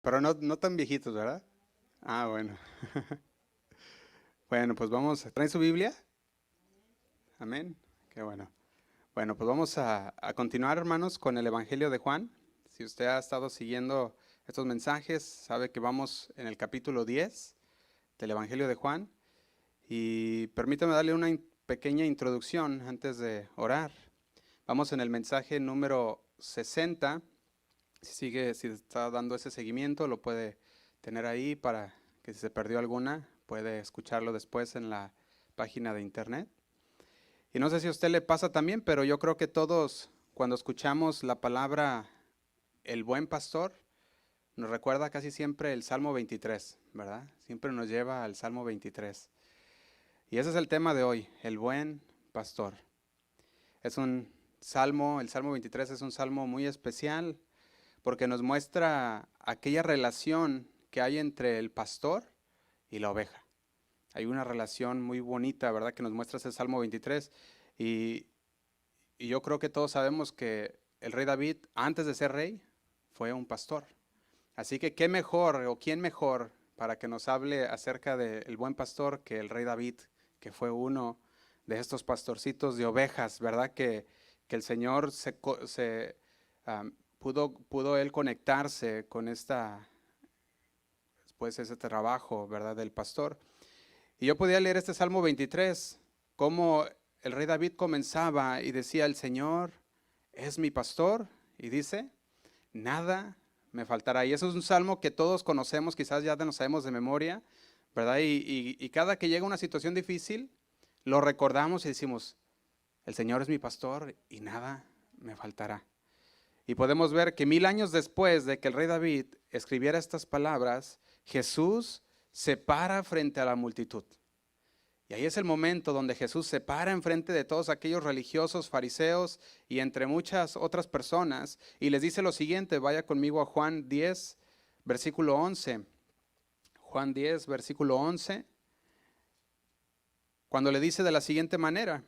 Pero no tan viejitos, ¿verdad? Ah, bueno. Bueno, pues vamos. ¿Traen su Biblia? Amén. Qué bueno. Bueno, pues vamos a continuar, hermanos, con el Evangelio de Juan. Si usted ha estado siguiendo estos mensajes, sabe que vamos en el capítulo 10 del Evangelio de Juan. Y permítame darle una pequeña introducción antes de orar. Vamos en el mensaje número 60. Si está dando ese seguimiento, lo puede tener ahí para que si se perdió alguna, puede escucharlo después en la página de internet. Y no sé si a usted le pasa también, pero yo creo que todos, cuando escuchamos la palabra el buen pastor, nos recuerda casi siempre el Salmo 23, ¿verdad? Siempre nos lleva al Salmo 23. Y ese es el tema de hoy, el buen pastor. Es un salmo, el Salmo 23 es un salmo muy especial porque nos muestra aquella relación que hay entre el pastor y la oveja. Hay una relación muy bonita, ¿verdad? Que nos muestra ese Salmo 23. Y, y yo creo que todos sabemos que el rey David, antes de ser rey, fue un pastor. Así que qué mejor o quién mejor para que nos hable acerca del buen pastor que el rey David, que fue uno de estos pastorcitos de ovejas, ¿verdad? Que el Señor pudo él conectarse con pues ese trabajo, ¿verdad? Del pastor. Y yo podía leer este Salmo 23, cómo el rey David comenzaba y decía, el Señor es mi pastor, y dice, nada me faltará. Y eso es un salmo que todos conocemos, quizás ya nos sabemos de memoria, ¿verdad? Y cada que llega una situación difícil, lo recordamos y decimos, el Señor es mi pastor y nada me faltará. Y podemos ver que 1000 años después de que el rey David escribiera estas palabras, Jesús se para frente a la multitud. Y ahí es el momento donde Jesús se para enfrente de todos aquellos religiosos, fariseos y entre muchas otras personas y les dice lo siguiente, vaya conmigo a Juan 10, versículo 11. Juan 10, versículo 11, cuando le dice de la siguiente manera,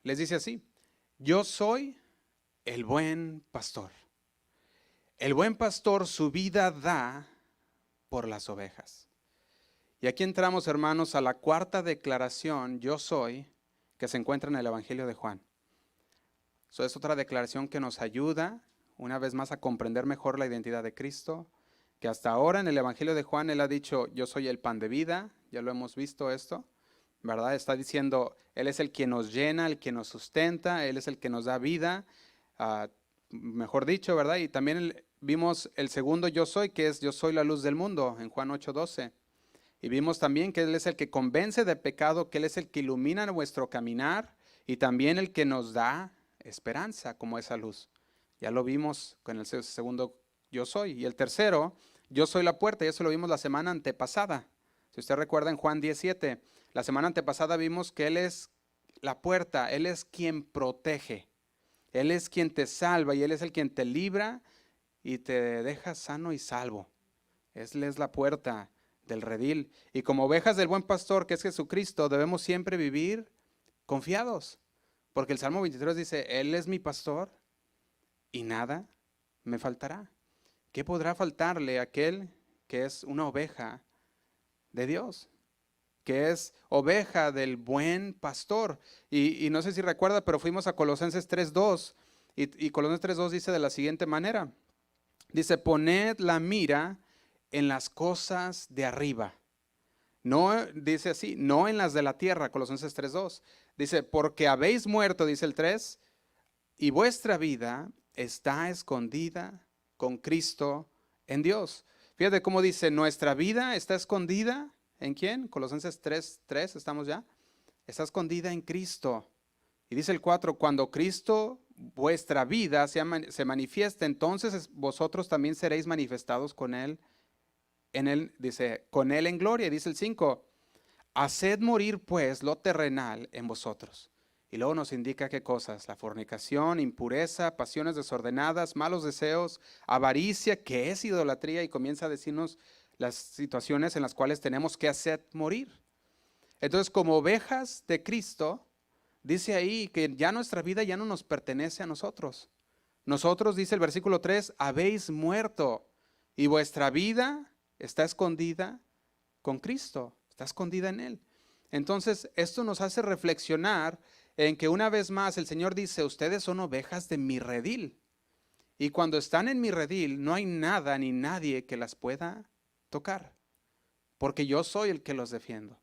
les dice así, yo soy el buen pastor. El buen pastor su vida da por las ovejas. Y aquí entramos, hermanos, a la cuarta declaración, yo soy, que se encuentra en el Evangelio de Juan. Eso es otra declaración que nos ayuda, una vez más, a comprender mejor la identidad de Cristo, que hasta ahora en el Evangelio de Juan Él ha dicho, yo soy el pan de vida, ya lo hemos visto esto, ¿verdad? Está diciendo, Él es el que nos llena, el que nos sustenta, Él es el que nos da vida, uh, mejor dicho, ¿verdad? Y también vimos el segundo yo soy, que es yo soy la luz del mundo, en Juan 8:12. Y vimos también que Él es el que convence de pecado, que Él es el que ilumina nuestro caminar y también el que nos da esperanza como esa luz. Ya lo vimos con el segundo yo soy. Y el tercero, yo soy la puerta, y eso lo vimos la semana antepasada. Si usted recuerda en Juan 17, la semana antepasada vimos que Él es la puerta, Él es quien protege, Él es quien te salva y Él es el quien te libra y te deja sano y salvo. Él es la puerta del redil. Y como ovejas del buen pastor, que es Jesucristo, debemos siempre vivir confiados. Porque el Salmo 23 dice, Él es mi pastor y nada me faltará. ¿Qué podrá faltarle a aquel que es una oveja de Dios? Que es oveja del buen pastor. Y no sé si recuerda, pero fuimos a Colosenses 3:2 y Colosenses 3:2 dice de la siguiente manera. Dice, poned la mira en las cosas de arriba. No, dice así, no en las de la tierra, Colosenses 3:2. Dice, porque habéis muerto, dice el 3, y vuestra vida está escondida con Cristo en Dios. Fíjate cómo dice, nuestra vida está escondida, ¿en quién? Colosenses 3:3, estamos ya. Está escondida en Cristo. Y dice el 4, cuando Cristo, vuestra vida, se manifiesta, entonces vosotros también seréis manifestados con Él. En Él, dice, con Él en gloria. Dice el 5, haced morir pues lo terrenal en vosotros. Y luego nos indica qué cosas, la fornicación, impureza, pasiones desordenadas, malos deseos, avaricia, que es idolatría, y comienza a decirnos las situaciones en las cuales tenemos que hacer morir. Entonces, como ovejas de Cristo, dice ahí que ya nuestra vida ya no nos pertenece a nosotros. Nosotros, dice el versículo 3, habéis muerto. Y vuestra vida está escondida con Cristo, está escondida en Él. Entonces, esto nos hace reflexionar en que una vez más el Señor dice, ustedes son ovejas de mi redil. Y cuando están en mi redil, no hay nada ni nadie que las pueda tocar, porque yo soy el que los defiendo.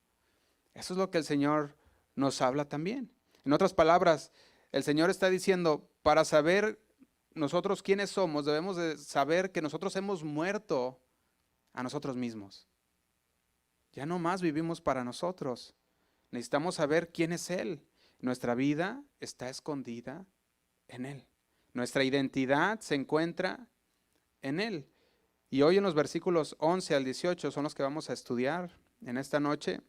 Eso es lo que el Señor nos habla también. En otras palabras, el Señor está diciendo, para saber nosotros quiénes somos, debemos de saber que nosotros hemos muerto a nosotros mismos. Ya no más vivimos para nosotros. Necesitamos saber quién es Él. Nuestra vida está escondida en Él. Nuestra identidad se encuentra en Él. Y hoy en los versículos 11 al 18 son los que vamos a estudiar en esta noche.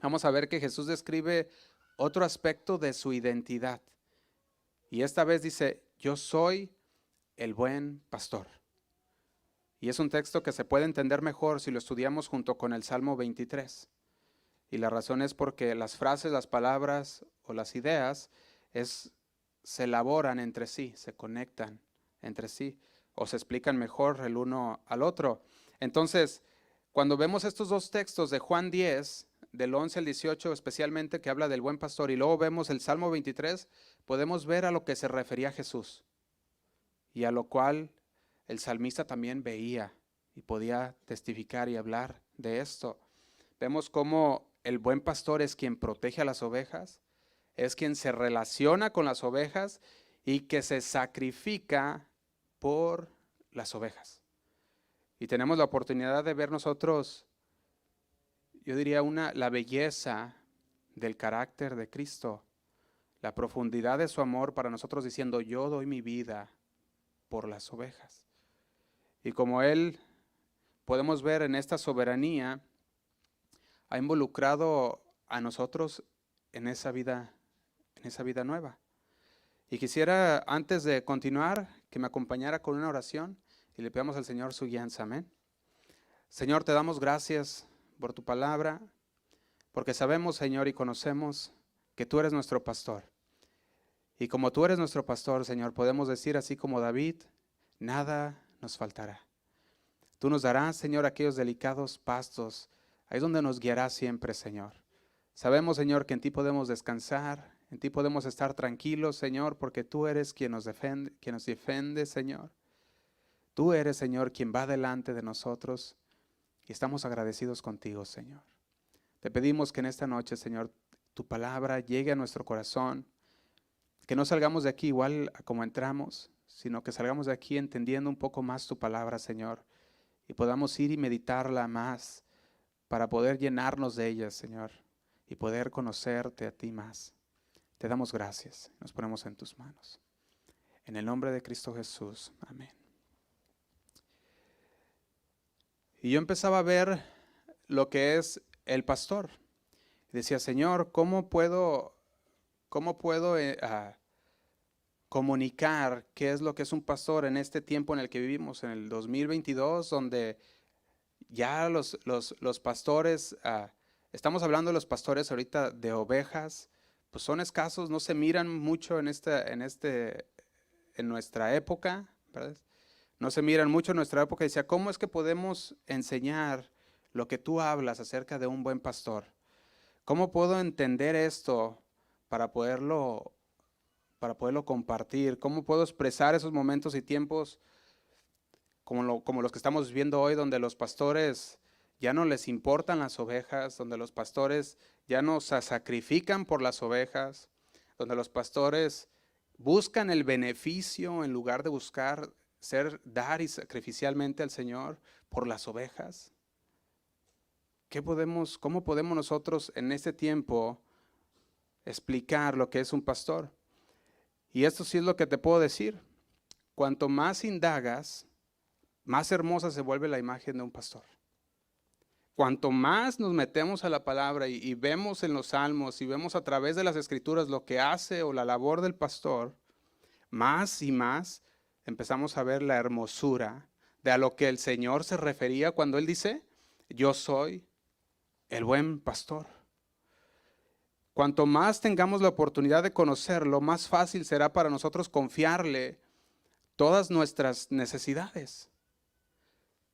Vamos a ver que Jesús describe otro aspecto de su identidad. Y esta vez dice, yo soy el buen pastor. Y es un texto que se puede entender mejor si lo estudiamos junto con el Salmo 23. Y la razón es porque las frases, las palabras o las ideas se elaboran entre sí, se conectan entre sí o se explican mejor el uno al otro. Entonces, cuando vemos estos dos textos de Juan 10, del 11 al 18 especialmente, que habla del buen pastor, y luego vemos el Salmo 23, podemos ver a lo que se refería Jesús y a lo cual el salmista también veía y podía testificar y hablar de esto. Vemos cómo el buen pastor es quien protege a las ovejas, es quien se relaciona con las ovejas y que se sacrifica por las ovejas. Y tenemos la oportunidad de ver nosotros, yo diría, la belleza del carácter de Cristo, la profundidad de su amor para nosotros diciendo, yo doy mi vida por las ovejas. Y como Él, podemos ver en esta soberanía, ha involucrado a nosotros en esa vida nueva. Y quisiera, antes de continuar, que me acompañara con una oración y le pedamos al Señor su guianza. Amén. Señor, te damos gracias por tu palabra, porque sabemos, Señor, y conocemos que tú eres nuestro pastor. Y como tú eres nuestro pastor, Señor, podemos decir así como David, nada nos faltará. Tú nos darás, Señor, aquellos delicados pastos, ahí es donde nos guiarás siempre, Señor. Sabemos, Señor, que en ti podemos descansar, en ti podemos estar tranquilos, Señor, porque tú eres quien nos defiende, Señor. Tú eres, Señor, quien va delante de nosotros y estamos agradecidos contigo, Señor. Te pedimos que en esta noche, Señor, tu palabra llegue a nuestro corazón, que no salgamos de aquí igual a como entramos, sino que salgamos de aquí entendiendo un poco más tu palabra, Señor, y podamos ir y meditarla más para poder llenarnos de ella, Señor, y poder conocerte a ti más. Te damos gracias, nos ponemos en tus manos. En el nombre de Cristo Jesús, amén. Y yo empezaba a ver lo que es el pastor. Decía, Señor, ¿cómo puedo comunicar qué es lo que es un pastor en este tiempo en el que vivimos, en el 2022, donde ya los pastores, estamos hablando de los pastores ahorita de ovejas, pues son escasos, no se miran mucho en nuestra época, ¿verdad? No se miran mucho en nuestra época. Y decía, ¿cómo es que podemos enseñar lo que tú hablas acerca de un buen pastor? ¿Cómo puedo entender esto para poderlo compartir? ¿Cómo puedo expresar esos momentos y tiempos como los que estamos viviendo hoy, donde los pastores ya no les importan las ovejas, donde los pastores ya no se sacrifican por las ovejas, donde los pastores buscan el beneficio en lugar de buscar dar y sacrificialmente al Señor por las ovejas? ¿Cómo podemos nosotros en este tiempo explicar lo que es un pastor? Y esto sí es lo que te puedo decir. Cuanto más indagas, más hermosa se vuelve la imagen de un pastor. Cuanto más nos metemos a la palabra y vemos en los salmos y vemos a través de las escrituras lo que hace o la labor del pastor, más y más empezamos a ver la hermosura de a lo que el Señor se refería cuando Él dice, yo soy el buen pastor. Cuanto más tengamos la oportunidad de conocerlo, más fácil será para nosotros confiarle todas nuestras necesidades.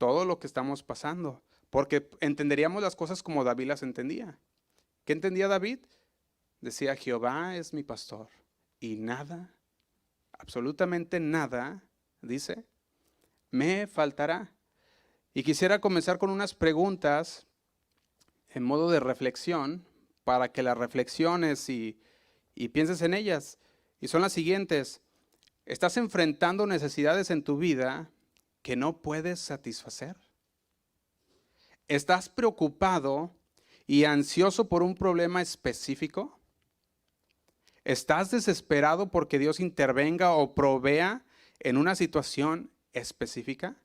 todo lo que estamos pasando, porque entenderíamos las cosas como David las entendía. ¿Qué entendía David? Decía, Jehová es mi pastor y nada, absolutamente nada, dice, me faltará. Y quisiera comenzar con unas preguntas en modo de reflexión para que las reflexiones y pienses en ellas. Y son las siguientes. ¿Estás enfrentando necesidades en tu vida que no puedes satisfacer? ¿Estás preocupado y ansioso por un problema específico? ¿Estás desesperado porque Dios intervenga o provea en una situación específica?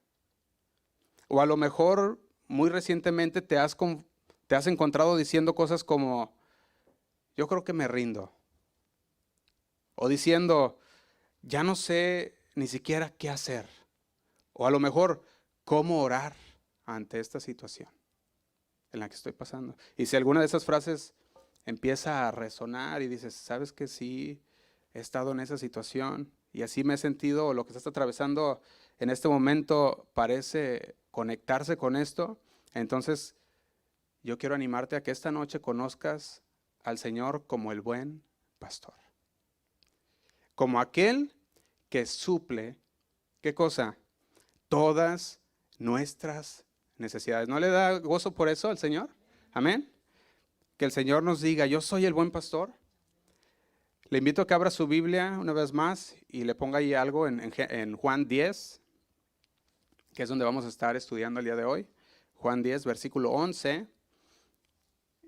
O a lo mejor muy recientemente te has encontrado diciendo cosas como, yo creo que me rindo. O diciendo, ya no sé ni siquiera qué hacer. O a lo mejor, cómo orar ante esta situación en la que estoy pasando. Y si alguna de esas frases empieza a resonar y dices, ¿sabes que sí? He estado en esa situación y así me he sentido, o lo que estás atravesando en este momento parece conectarse con esto. Entonces, yo quiero animarte a que esta noche conozcas al Señor como el buen pastor. Como aquel que suple, ¿qué cosa? Todas nuestras necesidades. ¿No le da gozo por eso al Señor? Amén. Que el Señor nos diga, yo soy el buen pastor. Le invito a que abra su Biblia una vez más y le ponga ahí algo en Juan 10, que es donde vamos a estar estudiando el día de hoy. Juan 10, versículo 11.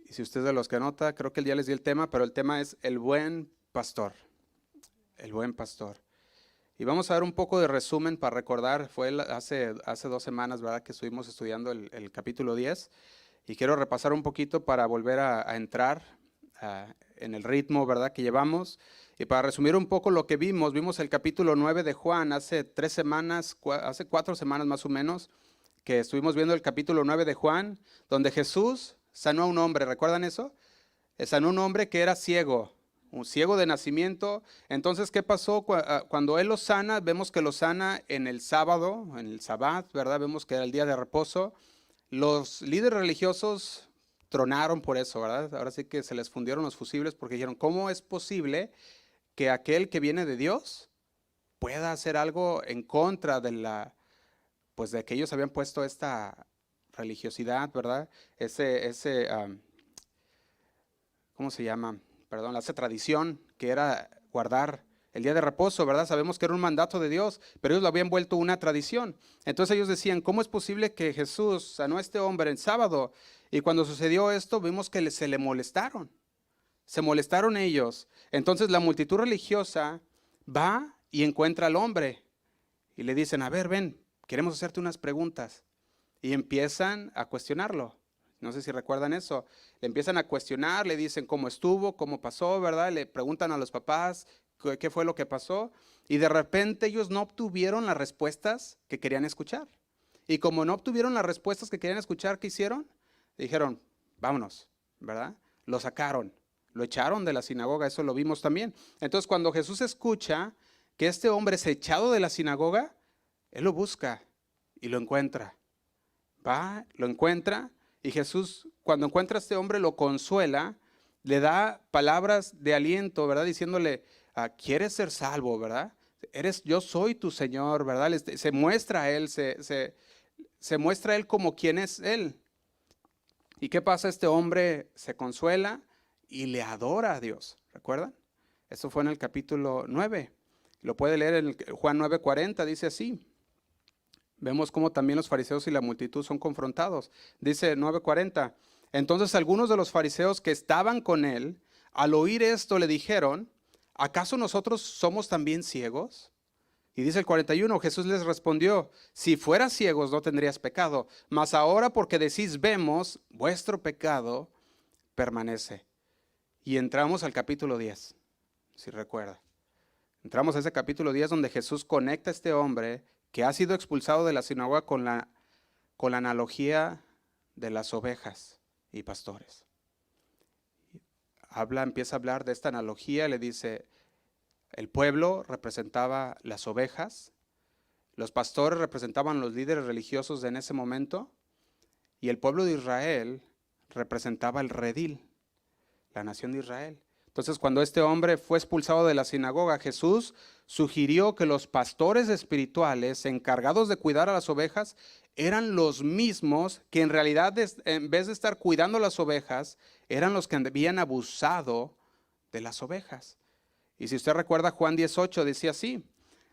Y si usted es de los que anota, creo que el día les di el tema, pero el tema es el buen pastor. El buen pastor. Y vamos a dar un poco de resumen para recordar, fue hace 2 semanas, ¿verdad?, que estuvimos estudiando el capítulo 10. Y quiero repasar un poquito para volver a entrar en el ritmo, ¿verdad?, que llevamos. Y para resumir un poco lo que vimos el capítulo 9 de Juan hace 3 semanas, hace 4 semanas más o menos, que estuvimos viendo el capítulo 9 de Juan, donde Jesús sanó a un hombre, ¿recuerdan eso? Sanó a un hombre que era ciego, un ciego de nacimiento. Entonces, ¿qué pasó? Cuando Él lo sana, vemos que lo sana en el sábado, en el sabbat, ¿verdad? Vemos que era el día de reposo. Los líderes religiosos tronaron por eso, ¿verdad? Ahora sí que se les fundieron los fusibles porque dijeron, ¿cómo es posible que aquel que viene de Dios pueda hacer algo en contra pues de que ellos habían puesto esta religiosidad, ¿verdad? ¿Cómo se llama? Perdón, esa tradición que era guardar el día de reposo, ¿verdad? Sabemos que era un mandato de Dios, pero ellos lo habían vuelto una tradición. Entonces ellos decían, ¿cómo es posible que Jesús sanó a este hombre en sábado? Y cuando sucedió esto, vimos que se le molestaron. Se molestaron ellos. Entonces la multitud religiosa va y encuentra al hombre y le dicen, a ver, ven, queremos hacerte unas preguntas. Y empiezan a cuestionarlo. No sé si recuerdan eso. Le empiezan a cuestionar, le dicen cómo estuvo, cómo pasó, ¿verdad? Le preguntan a los papás qué fue lo que pasó. Y de repente ellos no obtuvieron las respuestas que querían escuchar. Y como no obtuvieron las respuestas que querían escuchar, ¿qué hicieron? Dijeron, vámonos, ¿verdad? Lo sacaron, lo echaron de la sinagoga, eso lo vimos también. Entonces cuando Jesús escucha que este hombre es echado de la sinagoga, Él lo busca y lo encuentra. Va, lo encuentra. Y Jesús, cuando encuentra a este hombre, lo consuela, le da palabras de aliento, ¿verdad? Diciéndole, ¿quieres ser salvo, verdad? Yo soy tu Señor, ¿verdad? Se muestra a Él, se muestra a Él como quien es Él. ¿Y qué pasa? Este hombre se consuela y le adora a Dios, ¿recuerdan? Eso fue en el capítulo 9. Lo puede leer en Juan 9:40, dice así. Vemos cómo también los fariseos y la multitud son confrontados. Dice 9:40. Entonces algunos de los fariseos que estaban con él, al oír esto, le dijeron, ¿acaso nosotros somos también ciegos? Y dice el 41, Jesús les respondió, si fueras ciegos no tendrías pecado, mas ahora porque decís vemos, vuestro pecado permanece. Y entramos al capítulo 10, si recuerda. Entramos a ese capítulo 10 donde Jesús conecta a este hombre que ha sido expulsado de la sinagoga con la analogía de las ovejas y pastores. Empieza a hablar de esta analogía, le dice, el pueblo representaba las ovejas Los pastores representaban los líderes religiosos en ese momento y el pueblo de Israel representaba el redil, la nación de Israel. Entonces, cuando este hombre fue expulsado de la sinagoga, Jesús sugirió que los pastores espirituales encargados de cuidar a las ovejas eran los mismos que en realidad, en vez de estar cuidando las ovejas, eran los que habían abusado de las ovejas. Y si usted recuerda, Juan 18 decía así.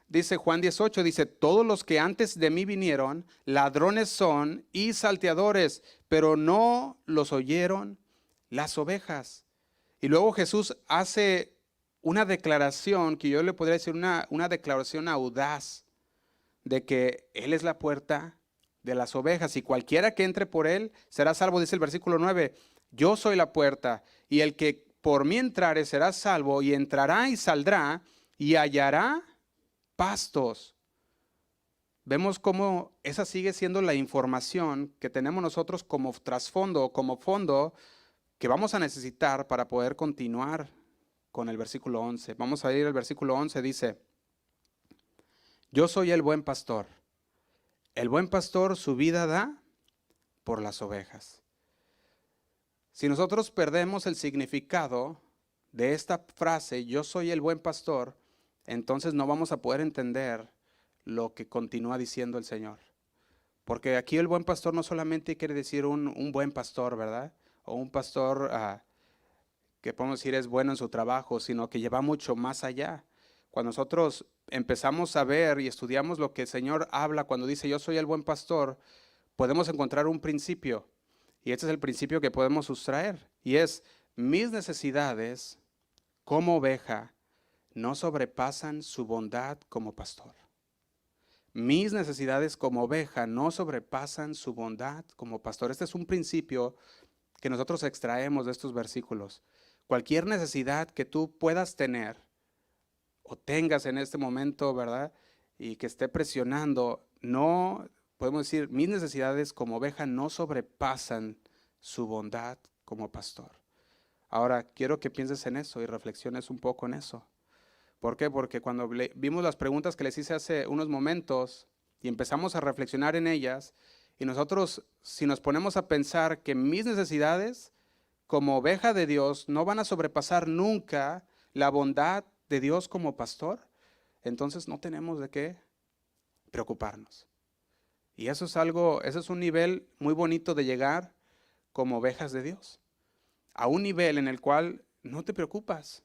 Dice Juan 18, dice, todos los que antes de mí vinieron, ladrones son y salteadores, pero no los oyeron las ovejas. Y luego Jesús hace una declaración que yo le podría decir una declaración audaz de que Él es la puerta de las ovejas y cualquiera que entre por Él será salvo, dice el versículo 9. Yo soy la puerta y el que por mí entrare será salvo y entrará y saldrá y hallará pastos. Vemos cómo esa sigue siendo la información que tenemos nosotros como trasfondo, como fondo, que vamos a necesitar para poder continuar con el versículo 11. Vamos a ir al versículo 11, dice, yo soy el buen pastor. El buen pastor su vida da por las ovejas. Si nosotros perdemos el significado de esta frase, yo soy el buen pastor, entonces no vamos a poder entender lo que continúa diciendo el Señor. Porque aquí el buen pastor no solamente quiere decir un buen pastor, ¿verdad? O un pastor que podemos decir es bueno en su trabajo, sino que lleva mucho más allá. Cuando nosotros empezamos a ver y estudiamos lo que el Señor habla cuando dice yo soy el buen pastor, podemos encontrar un principio. Y este es el principio que podemos sustraer. Y es, mis necesidades como oveja no sobrepasan su bondad como pastor. Mis necesidades como oveja no sobrepasan su bondad como pastor. Este es un principio que nosotros extraemos de estos versículos. Cualquier necesidad que tú puedas tener o tengas en este momento, ¿verdad? Y que esté presionando, no, podemos decir, mis necesidades como oveja no sobrepasan su bondad como pastor. Ahora, quiero que pienses en eso y reflexiones un poco en eso. ¿Por qué? Porque cuando vimos las preguntas que les hice hace unos momentos y empezamos a reflexionar en ellas, y nosotros, si nos ponemos a pensar que mis necesidades como oveja de Dios no van a sobrepasar nunca la bondad de Dios como pastor, entonces no tenemos de qué preocuparnos. Y eso es algo, eso es un nivel muy bonito de llegar como ovejas de Dios. A un nivel en el cual no te preocupas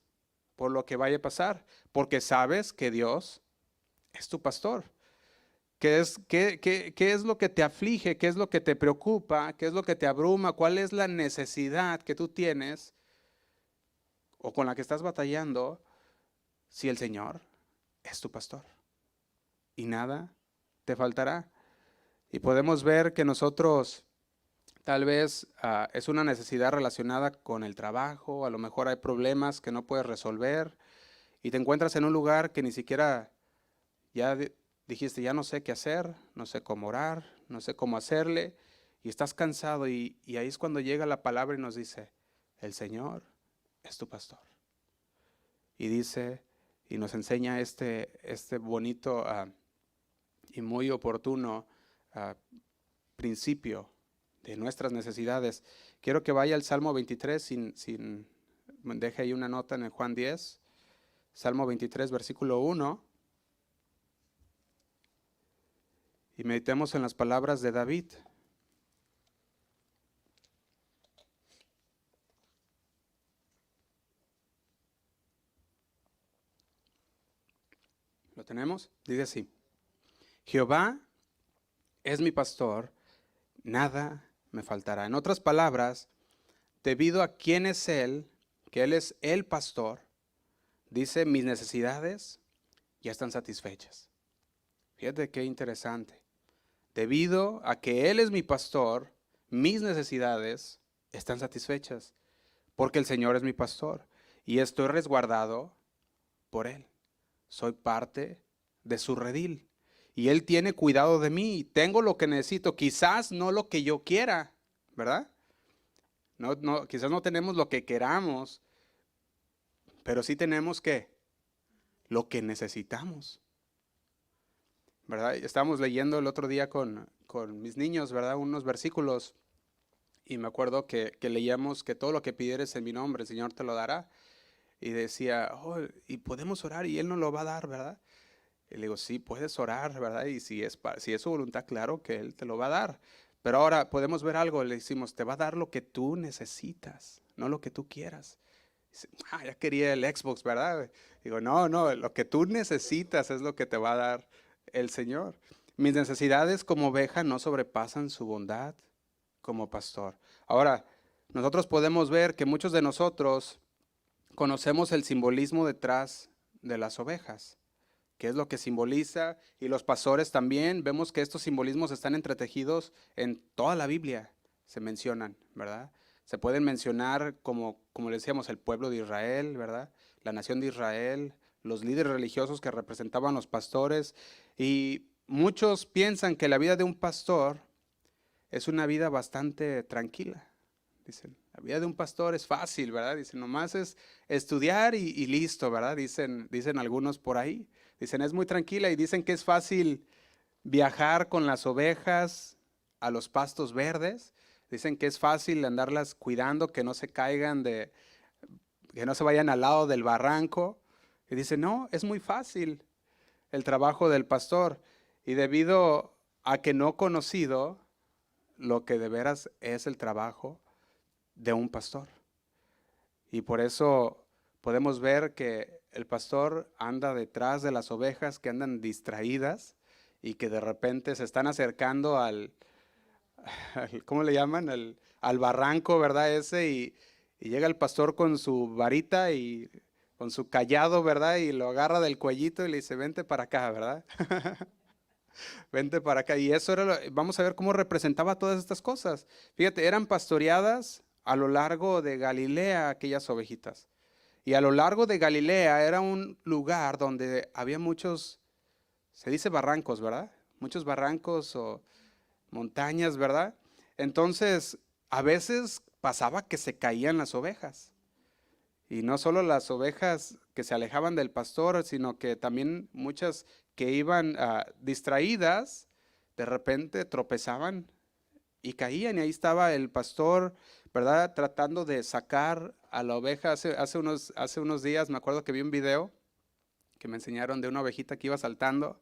por lo que vaya a pasar, porque sabes que Dios es tu pastor. ¿Qué es lo que te aflige? ¿Qué es lo que te preocupa? ¿Qué es lo que te abruma? ¿Cuál es la necesidad que tú tienes o con la que estás batallando si el Señor es tu pastor? Y nada te faltará. Y podemos ver que nosotros tal vez es una necesidad relacionada con el trabajo, a lo mejor hay problemas que no puedes resolver y te encuentras en un lugar que ni siquiera ya dijiste, ya no sé qué hacer, no sé cómo orar, no sé cómo hacerle, y estás cansado y ahí es cuando llega la palabra y nos dice, el Señor es tu pastor. Y dice, y nos enseña este bonito y muy oportuno principio de nuestras necesidades. Quiero que vaya al Salmo 23, deje ahí una nota en el Juan 10, Salmo 23, versículo 1. Y meditemos en las palabras de David. ¿Lo tenemos? Dice así. Jehová es mi pastor, nada me faltará. En otras palabras, debido a quién es Él, que Él es el pastor, dice, mis necesidades ya están satisfechas. Fíjate qué interesante. Debido a que Él es mi pastor, mis necesidades están satisfechas, porque el Señor es mi pastor y estoy resguardado por Él. Soy parte de su redil y Él tiene cuidado de mí. Tengo lo que necesito, quizás no lo que yo quiera, ¿verdad? Quizás no tenemos lo que queramos, pero sí tenemos lo que necesitamos. ¿verdad? Estábamos leyendo el otro día con mis niños, ¿verdad? Unos versículos y me acuerdo que leíamos que todo lo que pidieres en mi nombre, el Señor te lo dará. Y decía, oh, y podemos orar y Él nos lo va a dar, ¿verdad? Y le digo, sí, puedes orar, ¿verdad? Y si es su voluntad, claro que Él te lo va a dar. Pero ahora podemos ver algo, le decimos, te va a dar lo que tú necesitas, no lo que tú quieras. Dice, ya quería el Xbox, ¿verdad? Digo, no, no, lo que tú necesitas es lo que te va a dar el Señor. Mis necesidades como oveja no sobrepasan su bondad como pastor. Ahora, nosotros podemos ver que muchos de nosotros conocemos el simbolismo detrás de las ovejas, qué es lo que simboliza, y los pastores también. Vemos que estos simbolismos están entretejidos en toda la Biblia, se mencionan, ¿verdad? Se pueden mencionar como le decíamos, el pueblo de Israel, ¿verdad? La nación de Israel, los líderes religiosos que representaban los pastores, y muchos piensan que la vida de un pastor es una vida bastante tranquila. Dicen, la vida de un pastor es fácil, ¿verdad? Dicen, nomás es estudiar y listo, ¿verdad? Dicen algunos por ahí. Dicen, es muy tranquila y dicen que es fácil viajar con las ovejas a los pastos verdes. Dicen que es fácil andarlas cuidando, que no se caigan que no se vayan al lado del barranco. Y dicen, no, es muy fácil el trabajo del pastor. Y debido a que no he conocido lo que de veras es el trabajo de un pastor. Y por eso podemos ver que el pastor anda detrás de las ovejas que andan distraídas y que de repente se están acercando ¿cómo le llaman? Al barranco, ¿verdad? Y llega el pastor con su varita y con su cayado, ¿verdad? Y lo agarra del cuellito y le dice, vente para acá, ¿verdad? Vente para acá. Y eso era, vamos a ver cómo representaba todas estas cosas. Fíjate, eran pastoreadas a lo largo de Galilea aquellas ovejitas. Y a lo largo de Galilea era un lugar donde había muchos, se dice barrancos, ¿verdad? Muchos barrancos o montañas, ¿verdad? Entonces, a veces pasaba que se caían las ovejas. Y no solo las ovejas que se alejaban del pastor, sino que también muchas que iban distraídas, de repente tropezaban y caían. Y ahí estaba el pastor, ¿verdad? Tratando de sacar a la oveja. Hace unos días me acuerdo que vi un video que me enseñaron de una ovejita que iba saltando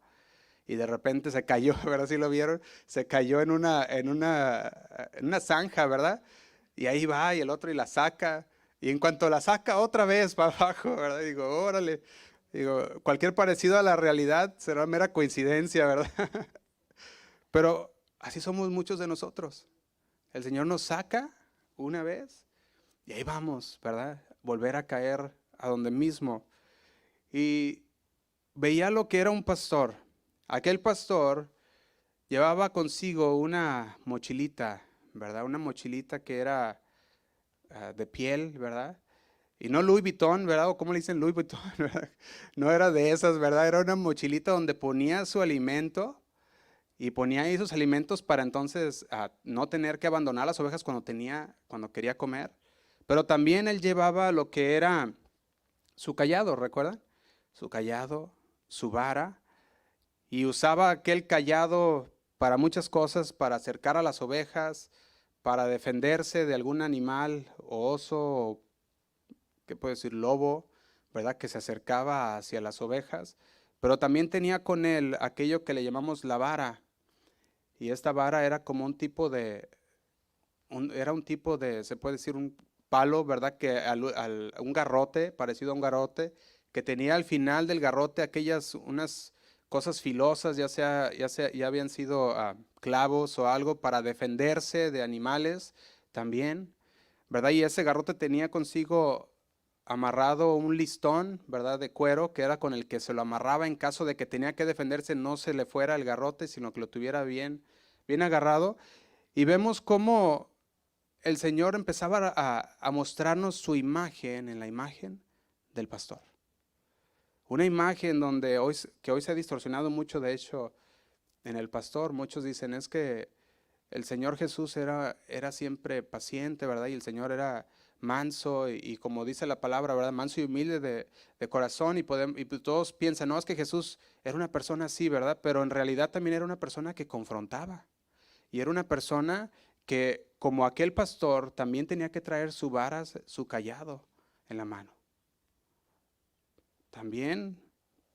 y de repente se cayó, ¿verdad? ¿Sí lo vieron? Se cayó en una zanja, ¿verdad? Y ahí va y el otro y la saca. Y en cuanto la saca otra vez para abajo, ¿verdad? Digo, órale. Digo, cualquier parecido a la realidad será mera coincidencia, ¿verdad? Pero así somos muchos de nosotros. El Señor nos saca una vez y ahí vamos, ¿verdad? Volver a caer a donde mismo. Y veía lo que era un pastor. Aquel pastor llevaba consigo una mochilita, ¿verdad? Una mochilita que era de piel, ¿verdad? Y no Louis Vuitton, ¿verdad? O cómo le dicen Louis Vuitton, ¿verdad? No era de esas, ¿verdad? Era una mochilita donde ponía su alimento y ponía ahí sus alimentos para entonces no tener que abandonar las ovejas cuando quería comer. Pero también él llevaba lo que era su cayado, ¿recuerdan? Su cayado, su vara, y usaba aquel cayado para muchas cosas, para acercar a las ovejas, para defenderse de algún animal, o oso, o qué puedo decir, lobo, ¿verdad? Que se acercaba hacia las ovejas. Pero también tenía con él aquello que le llamamos la vara. Y esta vara era como era un tipo de, se puede decir, un palo, ¿verdad? Un garrote, parecido a un garrote, que tenía al final del garrote unas cosas filosas, ya habían sido clavos o algo para defenderse de animales también, ¿verdad? Y ese garrote tenía consigo amarrado un listón, ¿verdad? De cuero, que era con el que se lo amarraba en caso de que tenía que defenderse, no se le fuera el garrote, sino que lo tuviera bien, bien agarrado. Y vemos cómo el Señor empezaba a mostrarnos su imagen en la imagen del pastor. Una imagen que hoy se ha distorsionado mucho, de hecho, en el pastor. Muchos dicen es que el Señor Jesús era siempre paciente, ¿verdad? Y el Señor era manso y como dice la palabra, ¿verdad? Manso y humilde de corazón y pues todos piensan, no, es que Jesús era una persona así, ¿verdad? Pero en realidad también era una persona que confrontaba y era una persona que como aquel pastor también tenía que traer su vara, su cayado en la mano. También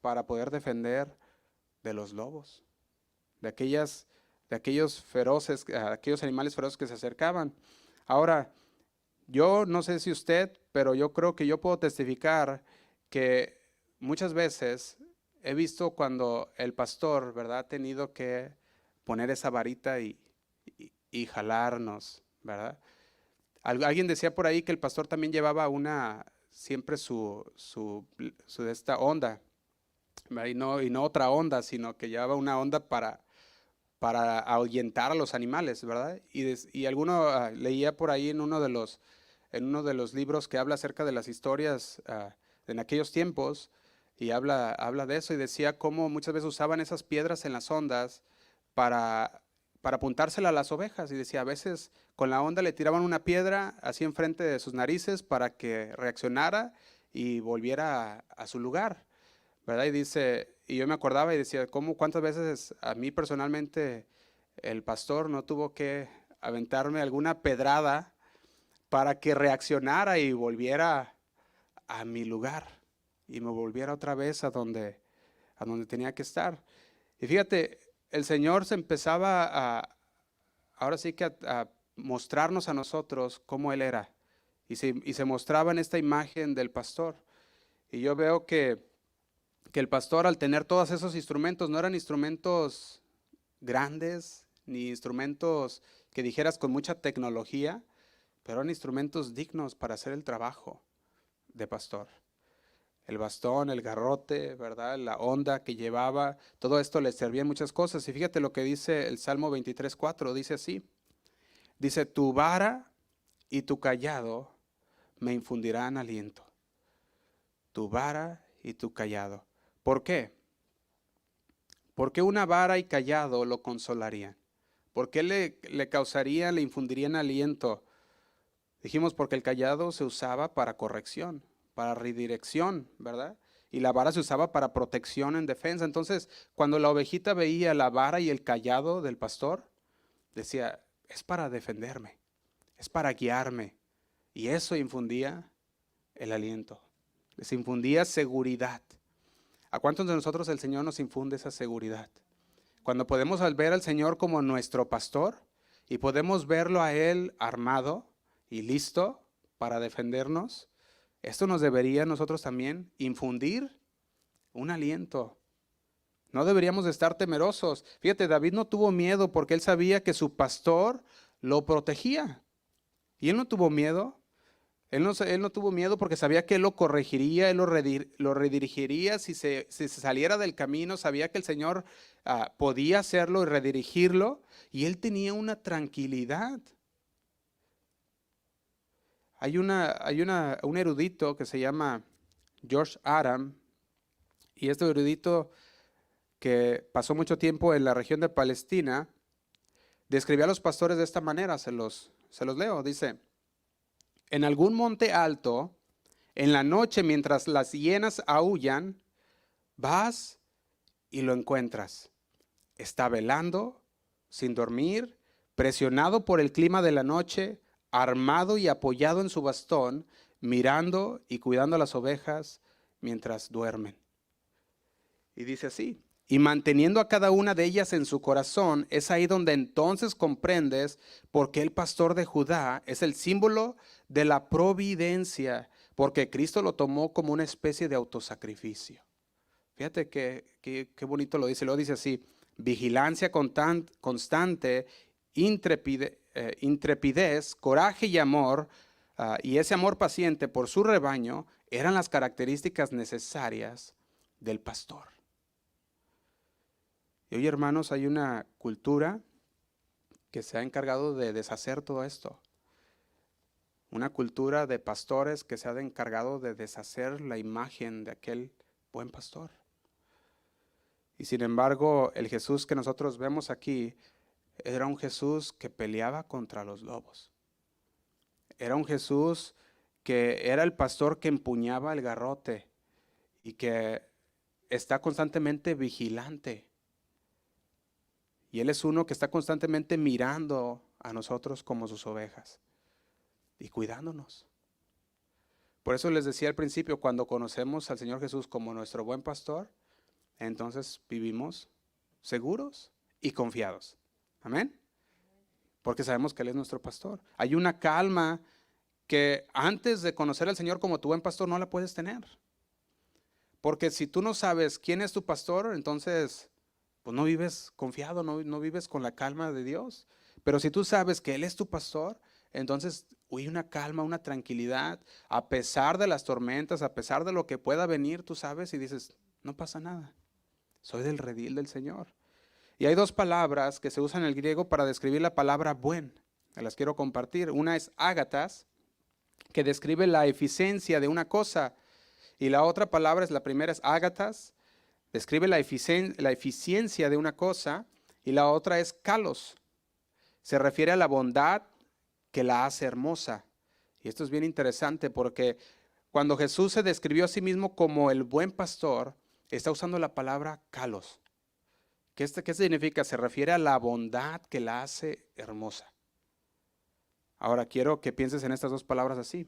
para poder defender de los lobos, de aquellos feroces, aquellos animales feroces que se acercaban. Ahora, yo no sé si usted, pero yo creo que yo puedo testificar que muchas veces he visto cuando el pastor, ¿verdad?, ha tenido que poner esa varita y jalarnos, ¿verdad? Alguien decía por ahí que el pastor también llevaba siempre su de esta onda, ¿verdad? Y no otra onda, sino que llevaba una onda para ahuyentar a los animales, ¿verdad? Y alguno leía por ahí en uno de los libros que habla acerca de las historias en aquellos tiempos y habla de eso y decía cómo muchas veces usaban esas piedras en las ondas para, para apuntársela a las ovejas y decía a veces con la onda le tiraban una piedra así enfrente de sus narices para que reaccionara y volviera a su lugar. ¿Verdad? Y dice, y yo me acordaba y decía, cuántas veces a mí personalmente el pastor no tuvo que aventarme alguna pedrada para que reaccionara y volviera a mi lugar y me volviera otra vez a donde tenía que estar. Y fíjate, el Señor se empezaba ahora sí que a mostrarnos a nosotros cómo Él era. Y se mostraba en esta imagen del pastor. Y yo veo que el pastor al tener todos esos instrumentos, no eran instrumentos grandes, ni instrumentos que dijeras con mucha tecnología, pero eran instrumentos dignos para hacer el trabajo de pastor. El bastón, el garrote, ¿verdad? La onda que llevaba, todo esto le servía en muchas cosas. Y fíjate lo que dice el Salmo 23:4, dice así, dice, tu vara y tu cayado me infundirán aliento. Tu vara y tu cayado. ¿Por qué? ¿Por qué una vara y cayado lo consolarían? ¿Por qué le infundirían aliento? Dijimos porque el cayado se usaba para corrección, para redirección, ¿verdad? Y la vara se usaba para protección en defensa. Entonces, cuando la ovejita veía la vara y el cayado del pastor, decía, es para defenderme, es para guiarme. Y eso infundía el aliento, les infundía seguridad. ¿A cuántos de nosotros el Señor nos infunde esa seguridad? Cuando podemos ver al Señor como nuestro pastor y podemos verlo a Él armado y listo para defendernos, esto nos debería nosotros también infundir un aliento. No deberíamos de estar temerosos. Fíjate, David no tuvo miedo porque él sabía que su pastor lo protegía. Y él no tuvo miedo. Él no tuvo miedo porque sabía que él lo corregiría, él lo redirigiría. Si se saliera del camino, sabía que el Señor podía hacerlo y redirigirlo. Y él tenía una tranquilidad. Hay un erudito que se llama George Adam. Y este erudito que pasó mucho tiempo en la región de Palestina, describía a los pastores de esta manera, se los leo. Dice, en algún monte alto, en la noche mientras las hienas aúllan, vas y lo encuentras. Está velando, sin dormir, presionado por el clima de la noche, armado y apoyado en su bastón, mirando y cuidando a las ovejas mientras duermen. Y dice así, y manteniendo a cada una de ellas en su corazón, es ahí donde entonces comprendes por qué el pastor de Judá es el símbolo de la providencia, porque Cristo lo tomó como una especie de autosacrificio. Fíjate qué bonito lo dice. Lo dice así, vigilancia constante, intrepidez, coraje y amor, y ese amor paciente por su rebaño eran las características necesarias del pastor. Y hoy, hermanos, hay una cultura que se ha encargado de deshacer todo esto. Una cultura de pastores que se ha encargado de deshacer la imagen de aquel buen pastor. Y sin embargo, el Jesús que nosotros vemos aquí era un Jesús que peleaba contra los lobos. Era un Jesús que era el pastor que empuñaba el garrote y que está constantemente vigilante. Y Él es uno que está constantemente mirando a nosotros como sus ovejas y cuidándonos. Por eso les decía al principio, cuando conocemos al Señor Jesús como nuestro buen pastor, entonces vivimos seguros y confiados. Amén. Porque sabemos que Él es nuestro pastor. Hay una calma que antes de conocer al Señor como tu buen pastor no la puedes tener. Porque si tú no sabes quién es tu pastor, entonces pues no vives confiado, no vives con la calma de Dios. Pero si tú sabes que Él es tu pastor, entonces hay una calma, una tranquilidad, a pesar de las tormentas, a pesar de lo que pueda venir, tú sabes y dices, no pasa nada, soy del redil del Señor. Y hay dos palabras que se usan en el griego para describir la palabra buen, me las quiero compartir. Una es ágatas, que describe la eficiencia de una cosa, y la otra palabra, la primera es ágatas, describe la eficiencia de una cosa, y la otra es kalos, se refiere a la bondad que la hace hermosa. Y esto es bien interesante porque cuando Jesús se describió a sí mismo como el buen pastor, está usando la palabra kalos. ¿Qué significa? Se refiere a la bondad que la hace hermosa. Ahora quiero que pienses en estas dos palabras así.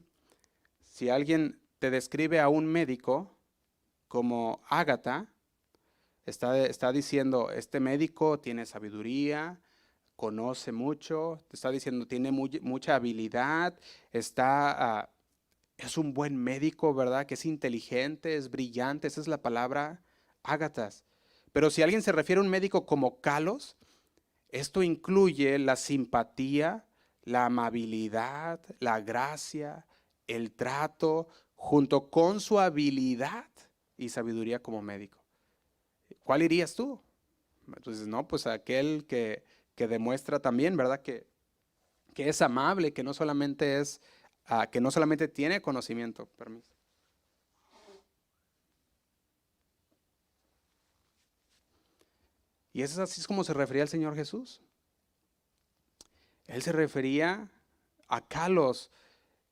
Si alguien te describe a un médico como Ágata, está diciendo, este médico tiene sabiduría, conoce mucho, te está diciendo, tiene mucha habilidad, es un buen médico, ¿verdad? Que es inteligente, es brillante, esa es la palabra ágatas. Pero si alguien se refiere a un médico como Kalos, esto incluye la simpatía, la amabilidad, la gracia, el trato, junto con su habilidad y sabiduría como médico. ¿Cuál irías tú? Entonces, no, pues aquel que demuestra también, ¿verdad? Que es amable, que no solamente que no solamente tiene conocimiento. Permiso. Y eso es así como se refería al Señor Jesús. Él se refería a Kalos,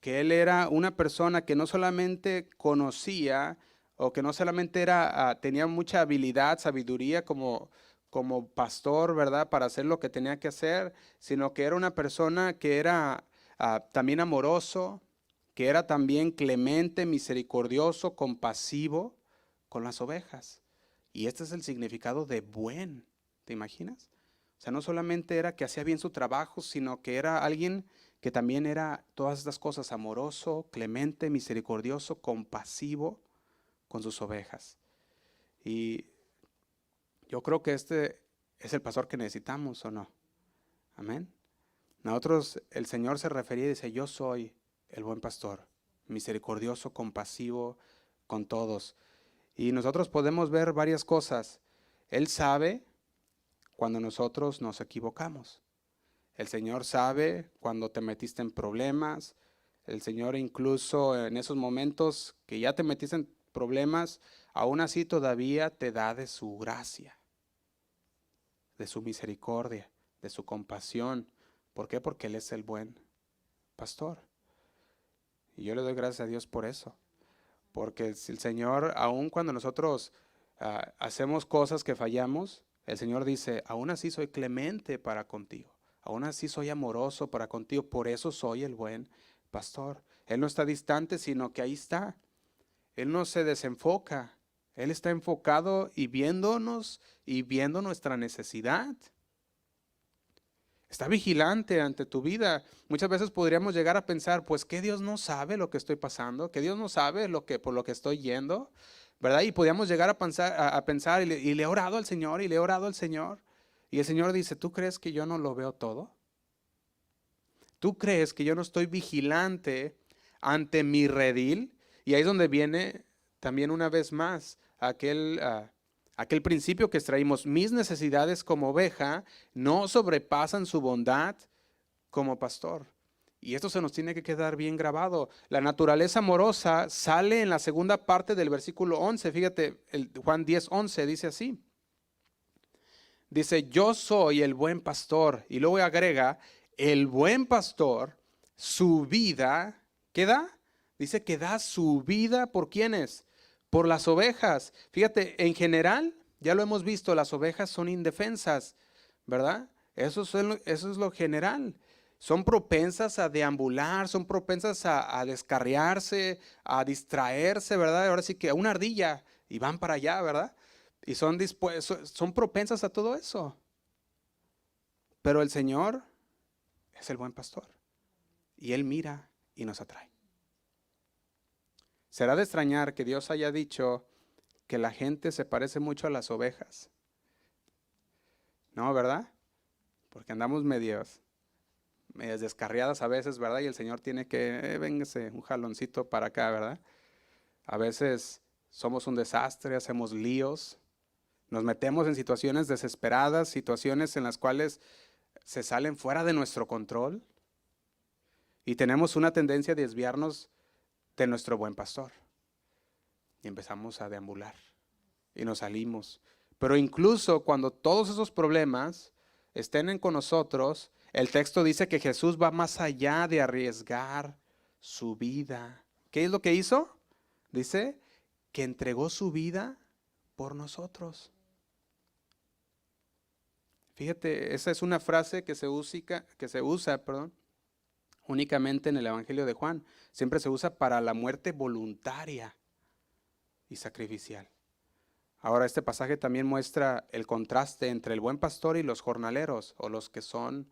que Él era una persona que no solamente conocía o que no solamente tenía mucha habilidad, sabiduría como pastor, ¿verdad? Para hacer lo que tenía que hacer, sino que era una persona que era también amoroso, que era también clemente, misericordioso, compasivo con las ovejas. Y este es el significado de buen, ¿te imaginas? O sea, no solamente era que hacía bien su trabajo, sino que era alguien que también era todas estas cosas, amoroso, clemente, misericordioso, compasivo con sus ovejas. Y yo creo que este es el pastor que necesitamos, ¿o no? Amén. Nosotros, el Señor se refería y dice, yo soy el buen pastor, misericordioso, compasivo con todos. Y nosotros podemos ver varias cosas. Él sabe cuando nosotros nos equivocamos. El Señor sabe cuando te metiste en problemas. El Señor incluso en esos momentos que ya te metiste en problemas, aún así todavía te da de su gracia, de su misericordia, de su compasión. ¿Por qué? Porque Él es el buen pastor. Y yo le doy gracias a Dios por eso. Porque si el Señor, aun cuando nosotros hacemos cosas que fallamos, el Señor dice, aún así soy clemente para contigo. Aún así soy amoroso para contigo. Por eso soy el buen pastor. Él no está distante, sino que ahí está. Él no se desenfoca. Él está enfocado y viéndonos y viendo nuestra necesidad. Está vigilante ante tu vida. Muchas veces podríamos llegar a pensar, pues que Dios no sabe lo que estoy pasando, que Dios no sabe por lo que estoy yendo, ¿verdad? Y podríamos llegar a pensar y le he orado al Señor y le he orado al Señor. Y el Señor dice, ¿tú crees que yo no lo veo todo? ¿Tú crees que yo no estoy vigilante ante mi redil? Y ahí es donde viene también una vez más aquel principio que extraímos. Mis necesidades como oveja no sobrepasan su bondad como pastor. Y esto se nos tiene que quedar bien grabado. La naturaleza amorosa sale en la segunda parte del versículo 11. Fíjate, Juan 10:11 dice así. Dice, yo soy el buen pastor. Y luego agrega, el buen pastor, su vida, ¿qué da? Dice que da su vida ¿por quiénes? Por las ovejas. Fíjate, en general, ya lo hemos visto, las ovejas son indefensas, ¿verdad? Eso es lo general. Son propensas a deambular, son propensas a descarriarse, a distraerse, ¿verdad? Ahora sí que a una ardilla y van para allá, ¿verdad? Y son propensas a todo eso. Pero el Señor es el buen pastor y Él mira y nos atrae. Será de extrañar que Dios haya dicho que la gente se parece mucho a las ovejas. No, ¿verdad? Porque andamos medias descarriadas a veces, ¿verdad? Y el Señor tiene que, véngase, un jaloncito para acá, ¿verdad? A veces somos un desastre, hacemos líos, nos metemos en situaciones desesperadas, situaciones en las cuales se salen fuera de nuestro control y tenemos una tendencia a desviarnos de nuestro buen pastor. Y empezamos a deambular y nos salimos. Pero incluso cuando todos esos problemas estén con nosotros, el texto dice que Jesús va más allá de arriesgar su vida. ¿Qué es lo que hizo? Dice que entregó su vida por nosotros. Fíjate, esa es una frase que se usa, únicamente en el Evangelio de Juan. Siempre se usa para la muerte voluntaria y sacrificial. Ahora, este pasaje también muestra el contraste entre el buen pastor y los jornaleros, o los que son,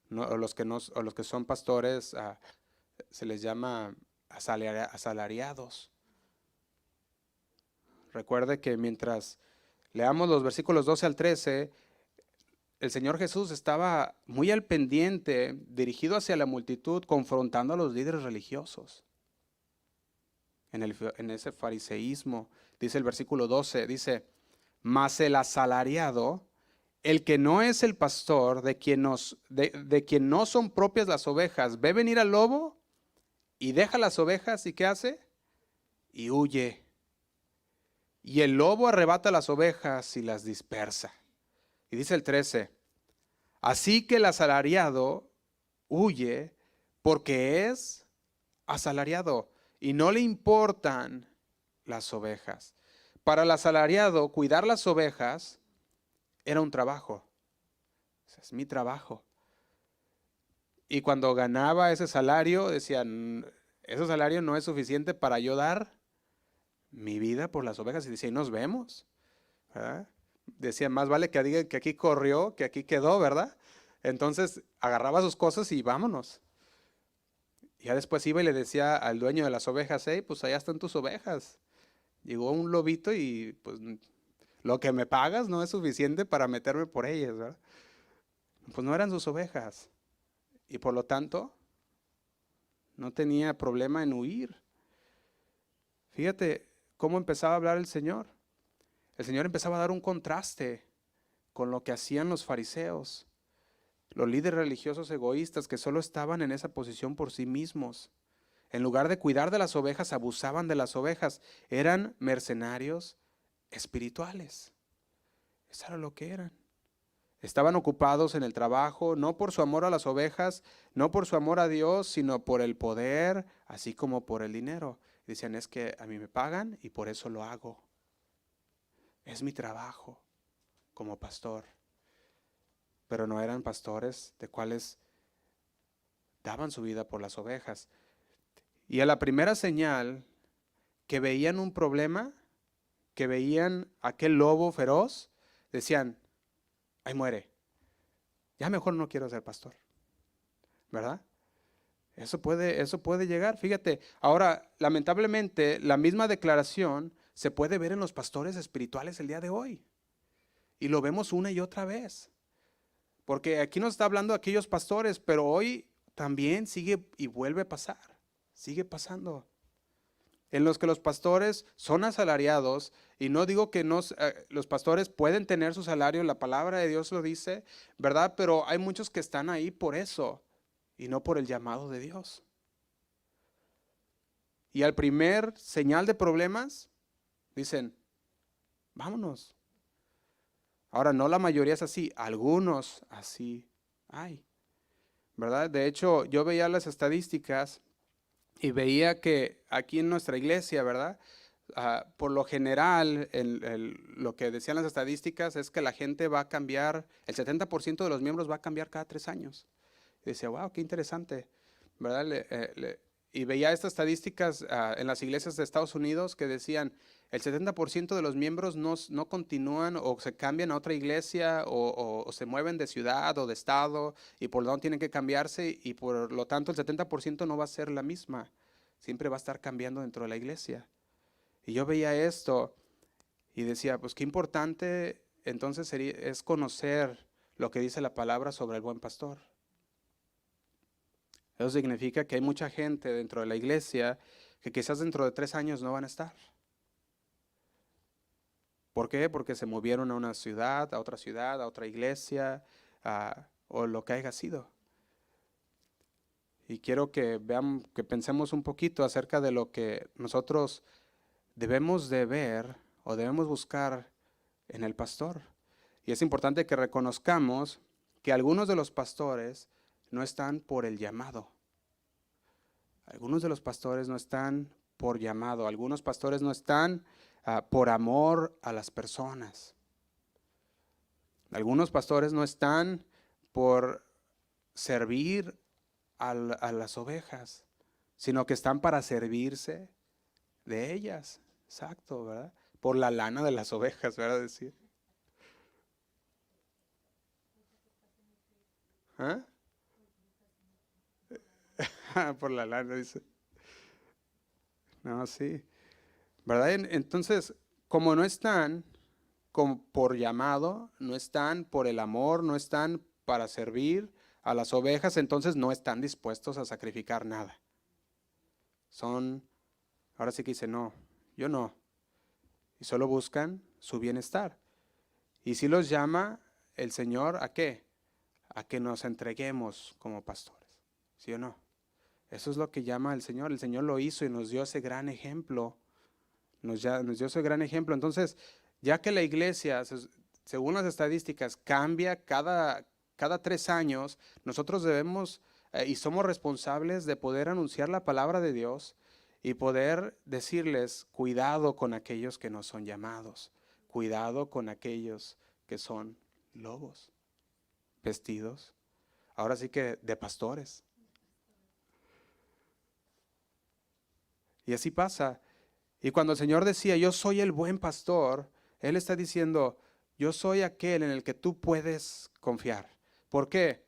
no, o los que no, o los que son pastores, se les llama asalariados. Recuerde que mientras leamos los versículos 12 al 13, el Señor Jesús estaba muy al pendiente, dirigido hacia la multitud, confrontando a los líderes religiosos. En ese fariseísmo, dice el versículo 12, dice, mas el asalariado, el que no es el pastor, de quien no son propias las ovejas, ve venir al lobo y deja las ovejas, ¿y qué hace? Y huye. Y el lobo arrebata las ovejas y las dispersa. Y dice el 13, así que el asalariado huye porque es asalariado y no le importan las ovejas. Para el asalariado, cuidar las ovejas era un trabajo. Es mi trabajo. Y cuando ganaba ese salario, decían, ese salario no es suficiente para yo dar mi vida por las ovejas. Y decía, y nos vemos, ¿verdad? Decían, más vale que digan que aquí corrió, que aquí quedó, ¿verdad? Entonces agarraba sus cosas y vámonos. Ya después iba y le decía al dueño de las ovejas, hey, pues allá están tus ovejas. Llegó un lobito y pues lo que me pagas no es suficiente para meterme por ellas, ¿verdad? Pues no eran sus ovejas. Y por lo tanto, no tenía problema en huir. Fíjate cómo empezaba a hablar el Señor. El Señor empezaba a dar un contraste con lo que hacían los fariseos, los líderes religiosos egoístas que solo estaban en esa posición por sí mismos. En lugar de cuidar de las ovejas, abusaban de las ovejas. Eran mercenarios espirituales. Eso era lo que eran. Estaban ocupados en el trabajo, no por su amor a las ovejas, no por su amor a Dios, sino por el poder, así como por el dinero. Dicen, es que a mí me pagan y por eso lo hago. Es mi trabajo como pastor. Pero no eran pastores de cuales daban su vida por las ovejas. Y a la primera señal que veían un problema, que veían aquel lobo feroz, decían, ahí muere. Ya mejor no quiero ser pastor. ¿Verdad? Eso puede llegar. Fíjate, ahora, lamentablemente, la misma declaración se puede ver en los pastores espirituales el día de hoy. Y lo vemos una y otra vez. Porque aquí nos está hablando aquellos pastores, pero hoy también sigue y vuelve a pasar. Sigue pasando. En los que los pastores son asalariados, y no digo que los pastores pueden tener su salario, la palabra de Dios lo dice, ¿verdad? Pero hay muchos que están ahí por eso y no por el llamado de Dios. Y al primer señal de problemas, dicen, vámonos. Ahora, no la mayoría es así, algunos así hay, ¿verdad? De hecho, yo veía las estadísticas y veía que aquí en nuestra iglesia, ¿verdad? Por lo general, lo que decían las estadísticas es que la gente va a cambiar, el 70% de los miembros va a cambiar cada 3 años. Y decía, wow, qué interesante, ¿verdad? Y veía estas estadísticas en las iglesias de Estados Unidos que decían, el 70% de los miembros no continúan o se cambian a otra iglesia o se mueven de ciudad o de estado y por lo tanto tienen que cambiarse y por lo tanto el 70% no va a ser la misma, siempre va a estar cambiando dentro de la iglesia. Y yo veía esto y decía, pues qué importante entonces es conocer lo que dice la palabra sobre el buen pastor. Eso significa que hay mucha gente dentro de la iglesia que quizás dentro de 3 años no van a estar. ¿Por qué? Porque se movieron a una ciudad, a otra iglesia, o lo que haya sido. Y quiero que veamos, que pensemos un poquito acerca de lo que nosotros debemos de ver o debemos buscar en el pastor. Y es importante que reconozcamos que algunos de los pastores no están por el llamado. Algunos de los pastores no están por llamado. Algunos pastores no están por amor a las personas. Algunos pastores no están por servir a las ovejas, sino que están para servirse de ellas. Exacto, ¿verdad? Por la lana de las ovejas, ¿verdad? Decir. ¿Ah? Por la lana, dice. No, sí. ¿Verdad? Entonces, como no están por llamado, no están por el amor, no están para servir a las ovejas, entonces no están dispuestos a sacrificar nada. Ahora sí que dice, no, yo no. Y solo buscan su bienestar. Y si los llama el Señor, ¿a qué? A que nos entreguemos como pastores. ¿Sí o no? Eso es lo que llama el Señor. El Señor lo hizo y nos dio ese gran ejemplo. Nos dio ese gran ejemplo. Entonces, ya que la iglesia, según las estadísticas, cambia cada 3 años, nosotros debemos y somos responsables de poder anunciar la palabra de Dios y poder decirles, cuidado con aquellos que no son llamados, cuidado con aquellos que son lobos, vestidos, ahora sí que de pastores. Y así pasa. Y cuando el Señor decía, yo soy el buen pastor, Él está diciendo, yo soy aquel en el que tú puedes confiar. ¿Por qué?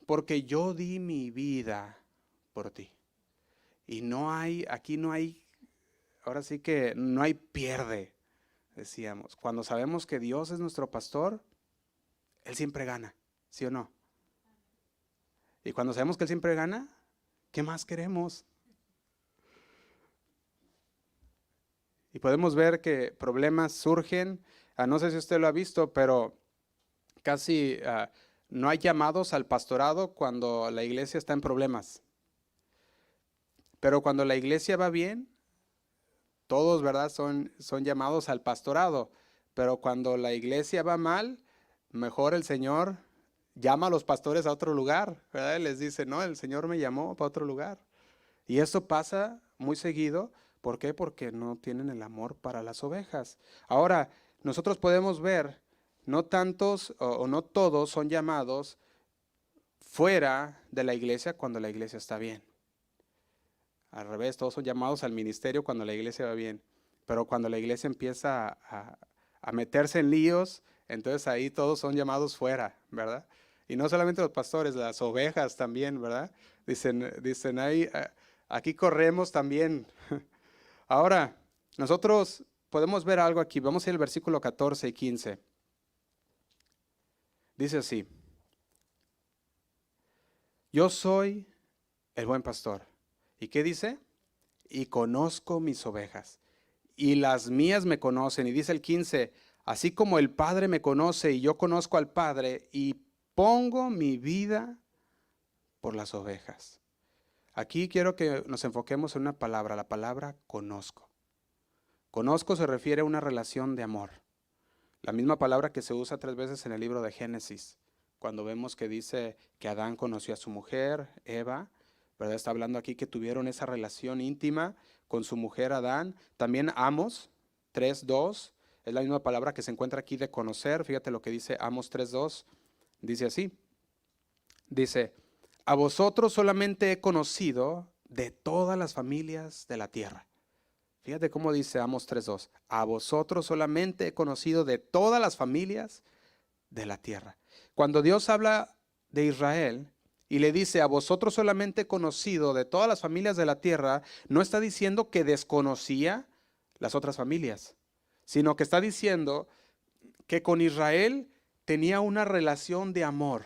Porque yo di mi vida por ti. Y aquí no hay, ahora sí que no hay pierde, decíamos. Cuando sabemos que Dios es nuestro pastor, Él siempre gana, ¿sí o no? Y cuando sabemos que Él siempre gana, ¿qué más queremos? Y podemos ver que problemas surgen, no sé si usted lo ha visto, pero casi no hay llamados al pastorado cuando la iglesia está en problemas. Pero cuando la iglesia va bien, todos, ¿verdad? Son llamados al pastorado. Pero cuando la iglesia va mal, mejor el Señor llama a los pastores a otro lugar, ¿verdad? Les dice, no, el Señor me llamó para otro lugar. Y esto pasa muy seguido. ¿Por qué? Porque no tienen el amor para las ovejas. Ahora, nosotros podemos ver, no tantos o no todos son llamados fuera de la iglesia cuando la iglesia está bien. Al revés, todos son llamados al ministerio cuando la iglesia va bien. Pero cuando la iglesia empieza a meterse en líos, entonces ahí todos son llamados fuera, ¿verdad? Y no solamente los pastores, las ovejas también, ¿verdad? Dicen ahí, aquí corremos también. Ahora, nosotros podemos ver algo aquí. Vamos a ir al versículo 14 y 15. Dice así, yo soy el buen pastor. ¿Y qué dice? Y conozco mis ovejas. Y las mías me conocen. Y dice el 15, así como el Padre me conoce y yo conozco al Padre y pongo mi vida por las ovejas. Aquí quiero que nos enfoquemos en una palabra, la palabra conozco. Conozco se refiere a una relación de amor. La misma palabra que se usa 3 veces en el libro de Génesis, cuando vemos que dice que Adán conoció a su mujer, Eva, ¿verdad? Está hablando aquí que tuvieron esa relación íntima con su mujer Adán. También Amos 3:2 es la misma palabra que se encuentra aquí de conocer. Fíjate lo que dice Amos 3:2. Dice así. Dice, a vosotros solamente he conocido de todas las familias de la tierra. Fíjate cómo dice Amos 3:2. A vosotros solamente he conocido de todas las familias de la tierra. Cuando Dios habla de Israel y le dice a vosotros solamente he conocido de todas las familias de la tierra, no está diciendo que desconocía las otras familias, sino que está diciendo que con Israel tenía una relación de amor,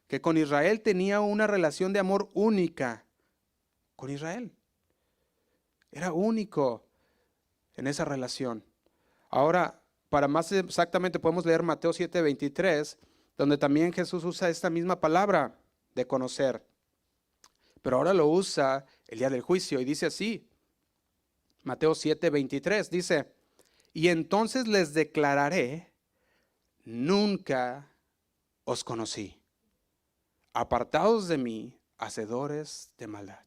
que con Israel tenía una relación de amor única con Israel. Era único en esa relación. Ahora, para más exactamente podemos leer Mateo 7:23, donde también Jesús usa esta misma palabra de conocer. Pero ahora lo usa el día del juicio y dice así, Mateo 7:23, dice, y entonces les declararé, nunca os conocí, apartados de mí, hacedores de maldad.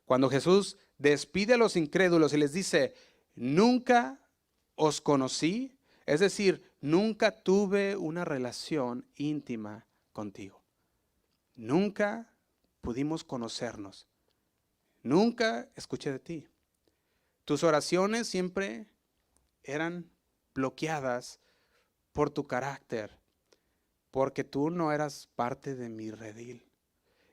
Cuando Jesús despide a los incrédulos y les dice, nunca os conocí, es decir, nunca tuve una relación íntima contigo. Nunca pudimos conocernos. Nunca escuché de ti. Tus oraciones siempre eran bloqueadas por tu carácter, porque tú no eras parte de mi redil.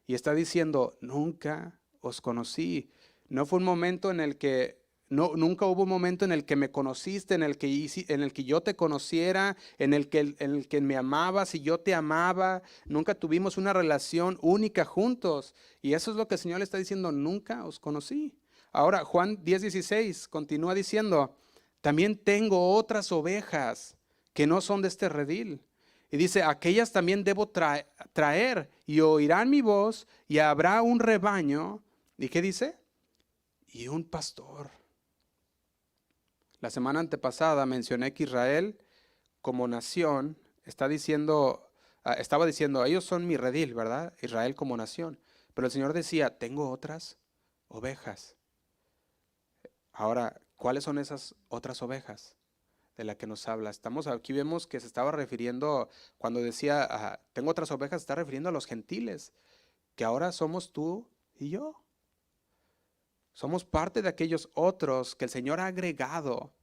Y está diciendo, nunca os conocí. No fue un momento en el que, nunca hubo un momento en el que me conociste, en el que yo te conociera, en el que me amabas y yo te amaba. Nunca tuvimos una relación única juntos. Y eso es lo que el Señor le está diciendo, nunca os conocí. Ahora, Juan 10:16 continúa diciendo, también tengo otras ovejas que no son de este redil. Y dice, aquellas también debo traer y oirán mi voz y habrá un rebaño. ¿Y qué dice? Y un pastor. La semana antepasada mencioné que Israel como nación estaba diciendo, ellos son mi redil, ¿verdad? Israel como nación. Pero el Señor decía, tengo otras ovejas. Ahora, ¿cuáles son esas otras ovejas de la que nos habla? Aquí vemos que se estaba refiriendo, cuando decía, tengo otras ovejas, se está refiriendo a los gentiles, que ahora somos tú y yo. Somos parte de aquellos otros que el Señor ha agregado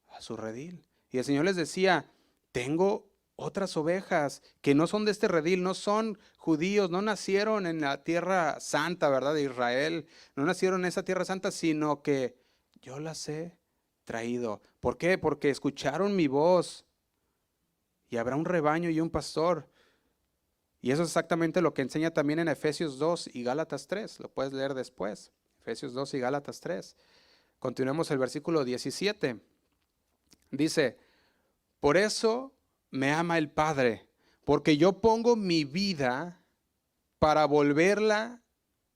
a su redil. Y el Señor les decía, tengo otras ovejas que no son de este redil, no son judíos, no nacieron en la tierra santa, ¿verdad? De Israel, no nacieron en esa tierra santa, sino que yo las he traído. ¿Por qué? Porque escucharon mi voz y habrá un rebaño y un pastor. Y eso es exactamente lo que enseña también en Efesios 2 y Gálatas 3. Lo puedes leer después. Efesios 2 y Gálatas 3. Continuemos el versículo 17. Dice, por eso me ama el Padre, porque yo pongo mi vida para volverla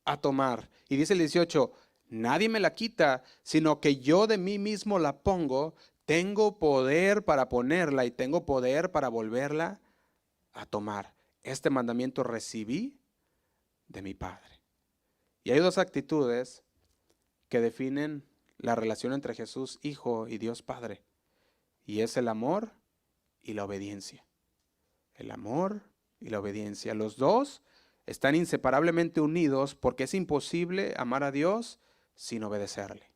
a tomar. Y dice el 18, nadie me la quita, sino que yo de mí mismo la pongo. Tengo poder para ponerla y tengo poder para volverla a tomar. Este mandamiento recibí de mi Padre. Y hay dos actitudes que definen la relación entre Jesús Hijo y Dios Padre. Y es el amor y la obediencia. El amor y la obediencia. Los dos están inseparablemente unidos porque es imposible amar a Dios sin obedecerle.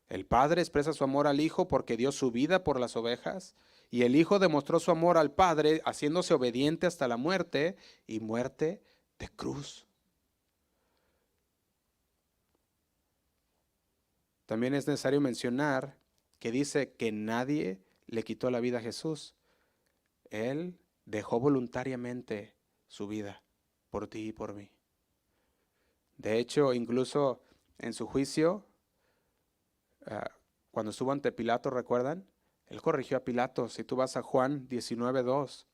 El Padre expresa su amor al Hijo porque dio su vida por las ovejas, y el Hijo demostró su amor al Padre haciéndose obediente hasta la muerte y muerte de cruz. También es necesario mencionar que dice que nadie le quitó la vida a Jesús. Él dejó voluntariamente su vida por ti y por mí. De hecho, incluso en su juicio, cuando estuvo ante Pilato, ¿recuerdan? Él corrigió a Pilato. Si tú vas a Juan 19:2,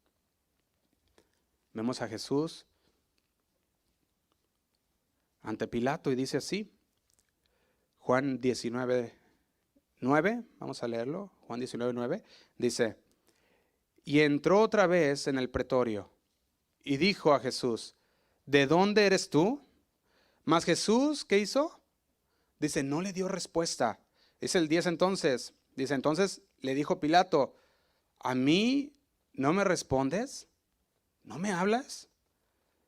vemos a Jesús ante Pilato y dice así, Juan 19:9, vamos a leerlo, Juan 19:9, dice, y entró otra vez en el pretorio y dijo a Jesús, ¿de dónde eres tú? Mas Jesús, ¿qué hizo? Dice, no le dio respuesta. Es el 10 entonces. Dice, entonces le dijo Pilato, ¿a mí no me respondes? ¿No me hablas?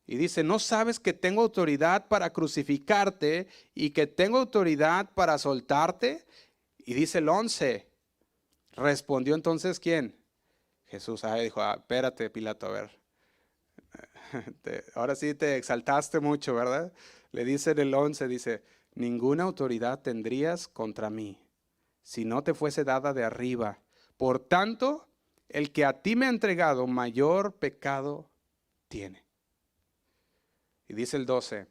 Y dice, ¿no sabes que tengo autoridad para crucificarte y que tengo autoridad para soltarte? Y dice el 11, respondió entonces, ¿quién? Jesús. Dijo, espérate, Pilato, a ver. Ahora sí te exaltaste mucho, ¿verdad? Le dice en el 11, dice, ninguna autoridad tendrías contra mí si no te fuese dada de arriba. Por tanto, el que a ti me ha entregado mayor pecado tiene. Y dice el 12,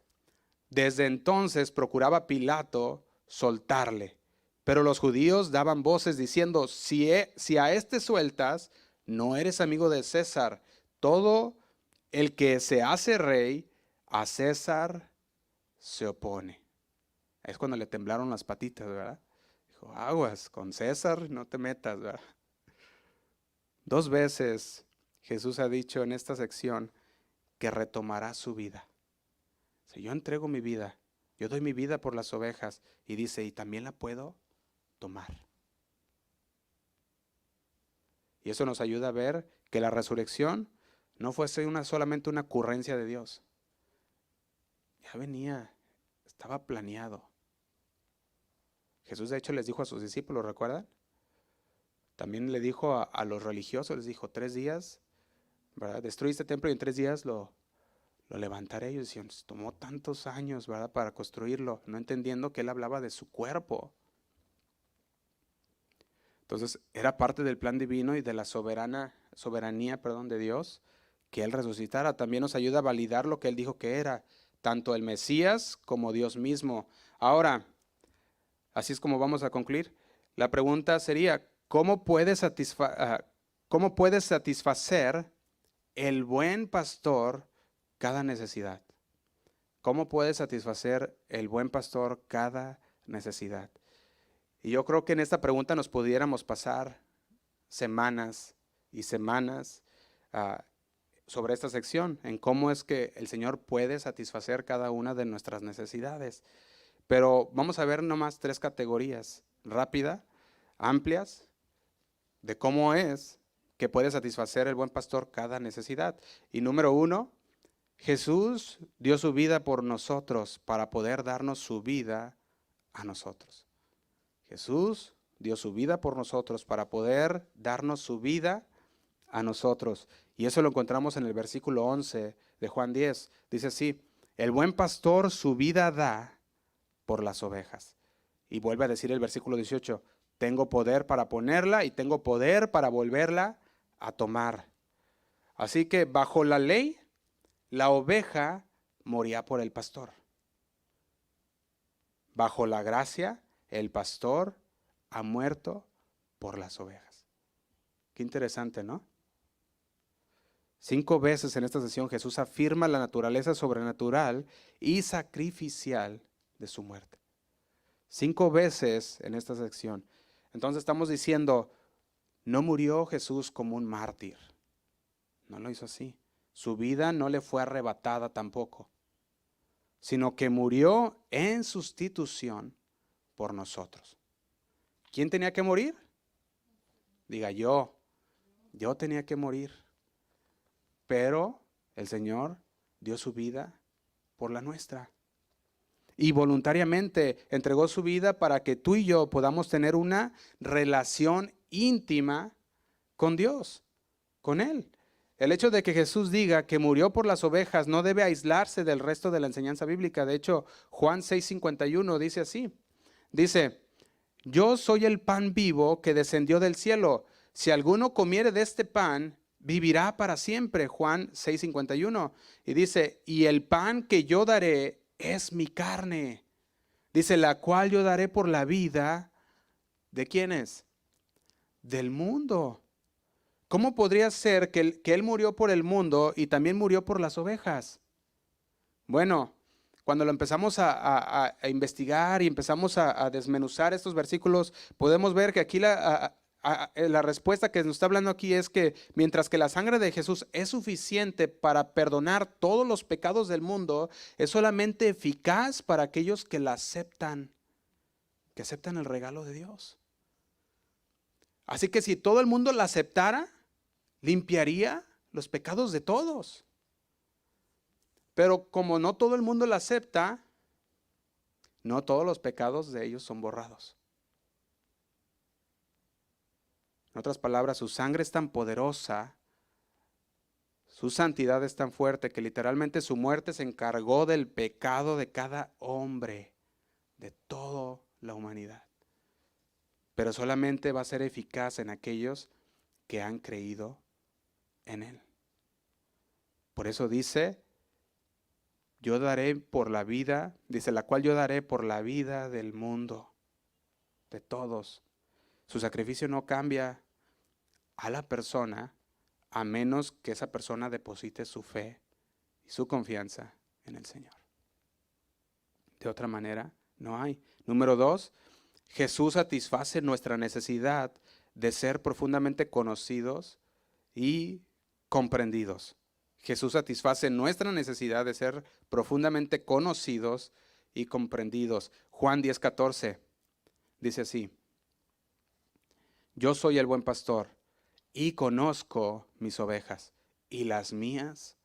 desde entonces procuraba Pilato soltarle, pero los judíos daban voces diciendo, si a este sueltas, no eres amigo de César. Todo el que se hace rey, a César se opone. Es cuando le temblaron las patitas, ¿verdad? Dijo, aguas, con César no te metas, ¿verdad? 2 veces Jesús ha dicho en esta sección que retomará su vida. Si yo entrego mi vida, yo doy mi vida por las ovejas, y dice, y también la puedo tomar. Y eso nos ayuda a ver que la resurrección no fuese solamente una ocurrencia de Dios. Ya venía, estaba planeado. Jesús de hecho les dijo a sus discípulos, ¿recuerdan? También le dijo a los religiosos, les dijo, 3 días, ¿verdad? Destruí este templo y en 3 días lo levantaré. Ellos decían, tomó tantos años, ¿verdad?, para construirlo, no entendiendo que él hablaba de su cuerpo. Entonces, era parte del plan divino y de la soberanía, de Dios, que él resucitara. También nos ayuda a validar lo que él dijo que era, tanto el Mesías como Dios mismo. Ahora, así es como vamos a concluir. La pregunta sería, ¿cómo puede satisfacer el buen pastor cada necesidad? ¿Cómo puede satisfacer el buen pastor cada necesidad? Y yo creo que en esta pregunta nos pudiéramos pasar semanas y semanas sobre esta sección, en cómo es que el Señor puede satisfacer cada una de nuestras necesidades. Pero vamos a ver nomás 3 categorías rápidas, amplias, de cómo es que puede satisfacer el buen pastor cada necesidad. Y número 1, Jesús dio su vida por nosotros para poder darnos su vida a nosotros. Jesús dio su vida por nosotros para poder darnos su vida a nosotros. Y eso lo encontramos en el versículo 11 de Juan 10. Dice así, el buen pastor su vida da por las ovejas. Y vuelve a decir el versículo 18, tengo poder para ponerla y tengo poder para volverla a tomar. Así que bajo la ley, la oveja moría por el pastor. Bajo la gracia, el pastor ha muerto por las ovejas. Qué interesante, ¿no? 5 veces en esta sesión Jesús afirma la naturaleza sobrenatural y sacrificial de su muerte. 5 veces en esta sección. Entonces estamos diciendo, no murió Jesús como un mártir. No lo hizo así. Su vida no le fue arrebatada tampoco, sino que murió en sustitución por nosotros. ¿Quién tenía que morir? Diga yo tenía que morir. Pero el Señor dio su vida por la nuestra. Y voluntariamente entregó su vida para que tú y yo podamos tener una relación íntima con Dios, con Él. El hecho de que Jesús diga que murió por las ovejas no debe aislarse del resto de la enseñanza bíblica. De hecho, Juan 6:51 dice así. Dice, yo soy el pan vivo que descendió del cielo. Si alguno comiere de este pan, vivirá para siempre. Juan 6:51. Y dice, y el pan que yo daré es mi carne. Dice, la cual yo daré por la vida. ¿De quién es? Del mundo. ¿Cómo podría ser que Él murió por el mundo y también murió por las ovejas? Bueno, cuando lo empezamos a investigar y empezamos a desmenuzar estos versículos, podemos ver que aquí la respuesta que nos está hablando aquí es que mientras que la sangre de Jesús es suficiente para perdonar todos los pecados del mundo, es solamente eficaz para aquellos que la aceptan, que aceptan el regalo de Dios. Así que si todo el mundo la aceptara, limpiaría los pecados de todos. Pero como no todo el mundo la acepta, no todos los pecados de ellos son borrados. En otras palabras, su sangre es tan poderosa, su santidad es tan fuerte que literalmente su muerte se encargó del pecado de cada hombre, de toda la humanidad. Pero solamente va a ser eficaz en aquellos que han creído en Él. Por eso dice, yo daré por la vida, dice, la cual yo daré por la vida del mundo, de todos. Su sacrificio no cambia a la persona a menos que esa persona deposite su fe y su confianza en el Señor. De otra manera, no hay. Número 2, Jesús satisface nuestra necesidad de ser profundamente conocidos y comprendidos. Jesús satisface nuestra necesidad de ser profundamente conocidos y comprendidos. Juan 10:14 dice así: yo soy el buen pastor y conozco mis ovejas, y las mías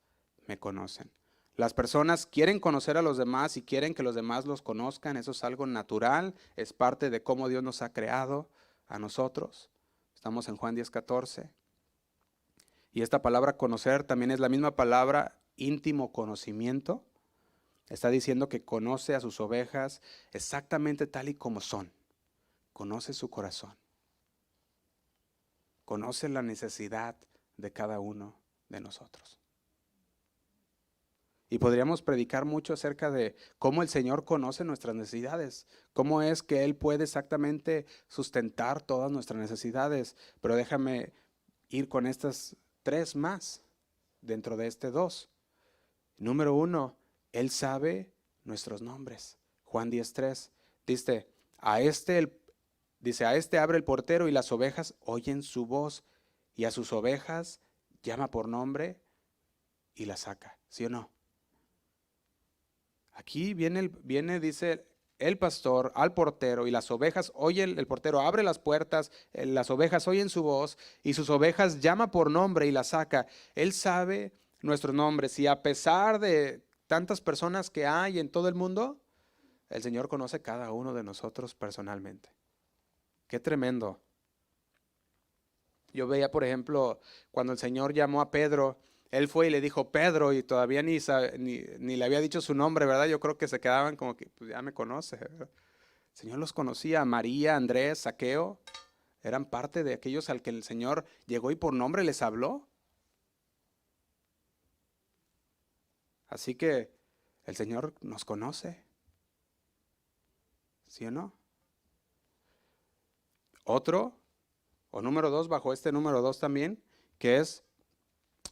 me conocen. Las personas quieren conocer a los demás y quieren que los demás los conozcan. Eso es algo natural, es parte de cómo Dios nos ha creado a nosotros. Estamos en Juan 10:14. Y esta palabra conocer también es la misma palabra íntimo conocimiento. Está diciendo que conoce a sus ovejas exactamente tal y como son. Conoce su corazón. Conoce la necesidad de cada uno de nosotros. Y podríamos predicar mucho acerca de cómo el Señor conoce nuestras necesidades, cómo es que Él puede exactamente sustentar todas nuestras necesidades. Pero déjame ir con estas 3 más dentro de este 2. Número 1, Él sabe nuestros nombres. Juan 10:3 dice, a este abre el portero y las ovejas oyen su voz, y a sus ovejas llama por nombre y las saca. ¿Sí o no? Aquí viene, dice el pastor al portero, y las ovejas oyen, el portero abre las puertas, las ovejas oyen su voz y sus ovejas llama por nombre y las saca. Él sabe nuestros nombres, y a pesar de tantas personas que hay en todo el mundo, el Señor conoce cada uno de nosotros personalmente. Qué tremendo. Yo veía, por ejemplo, cuando el Señor llamó a Pedro, Él fue y le dijo Pedro, y todavía ni le había dicho su nombre, ¿verdad? Yo creo que se quedaban como que, pues ya me conoce, ¿verdad? El Señor los conocía. María, Andrés, Zaqueo, eran parte de aquellos al que el Señor llegó y por nombre les habló. Así que el Señor nos conoce. ¿Sí o no? Otro, o número 2, bajo este número 2 también, que es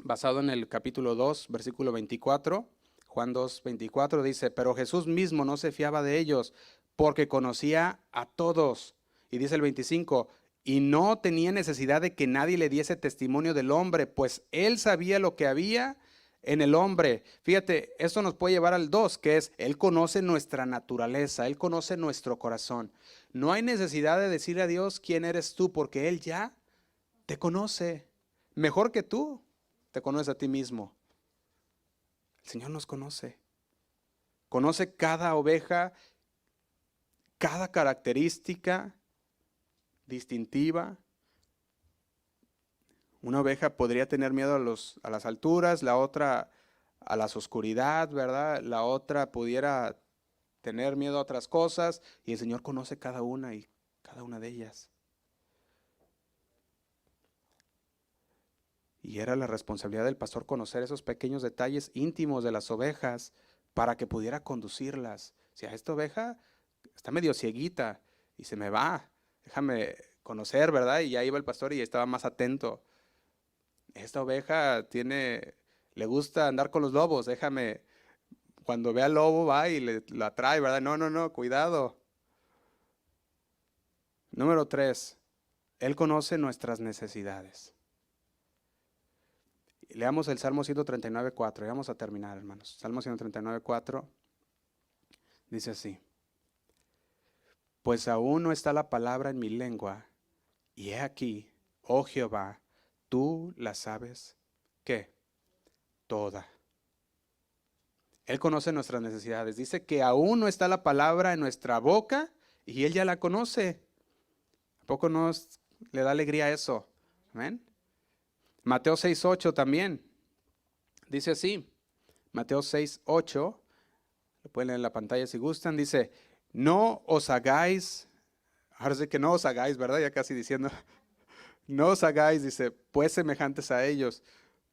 basado en el capítulo 2, versículo 24, Juan 2:24 dice, pero Jesús mismo no se fiaba de ellos, porque conocía a todos. Y dice el 25, y no tenía necesidad de que nadie le diese testimonio del hombre, pues él sabía lo que había en el hombre. Fíjate, esto nos puede llevar al 2, que es, Él conoce nuestra naturaleza, Él conoce nuestro corazón. No hay necesidad de decirle a Dios quién eres tú, porque Él ya te conoce. Mejor que tú, te conoces a ti mismo. El Señor nos conoce. Conoce cada oveja, cada característica distintiva. Una oveja podría tener miedo a las alturas, la otra a la oscuridad, ¿verdad? La otra pudiera tener miedo a otras cosas, y el Señor conoce cada una de ellas. Y era la responsabilidad del pastor conocer esos pequeños detalles íntimos de las ovejas para que pudiera conducirlas. Si a esta oveja está medio cieguita y se me va, déjame conocer, ¿verdad? Y ya iba el pastor y estaba más atento. Esta oveja le gusta andar con los lobos, déjame, cuando ve al lobo va y la trae, ¿verdad? No, cuidado. Número 3, Él conoce nuestras necesidades. Leamos el Salmo 139:4. Ya vamos a terminar, hermanos. Salmo 139:4 dice así: pues aún no está la palabra en mi lengua, y he aquí, oh Jehová, tú la sabes, ¿qué? Toda. Él conoce nuestras necesidades. Dice que aún no está la palabra en nuestra boca y Él ya la conoce. ¿A poco nos le da alegría eso? ¿Amén? Mateo 6:8 también. Dice así. Mateo 6:8. Lo pueden leer en la pantalla si gustan. Dice, no os hagáis, ahora sí que no os hagáis, ¿verdad? Ya casi diciendo, no os hagáis, dice, pues semejantes a ellos,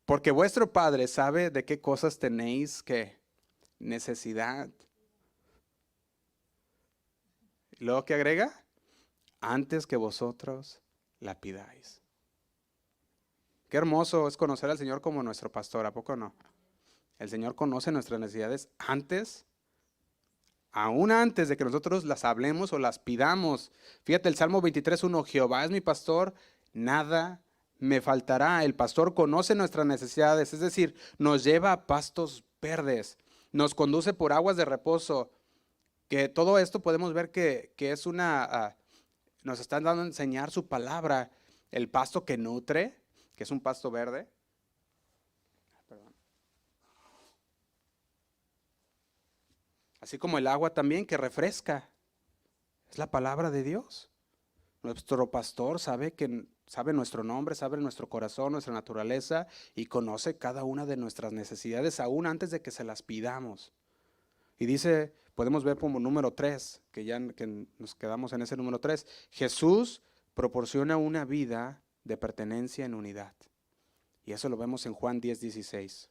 porque vuestro Padre sabe de qué cosas tenéis que necesidad. Y luego que agrega, antes que vosotros la pidáis. Qué hermoso es conocer al Señor como nuestro pastor, ¿a poco no? El Señor conoce nuestras necesidades aún antes de que nosotros las hablemos o las pidamos. Fíjate el Salmo 23:1, Jehová es mi pastor, nada me faltará. El pastor conoce nuestras necesidades, es decir, nos lleva a pastos verdes, nos conduce por aguas de reposo. Que todo esto podemos ver que es nos están dando a enseñar su palabra, el pasto que nutre, que es un pasto verde. Perdón. Así como el agua también que refresca, es la palabra de Dios. Nuestro pastor sabe nuestro nombre, sabe nuestro corazón, nuestra naturaleza y conoce cada una de nuestras necesidades aún antes de que se las pidamos. Y dice, podemos ver como número 3, que nos quedamos en ese número 3, Jesús proporciona una vida de pertenencia en unidad. Y eso lo vemos en Juan 10:16.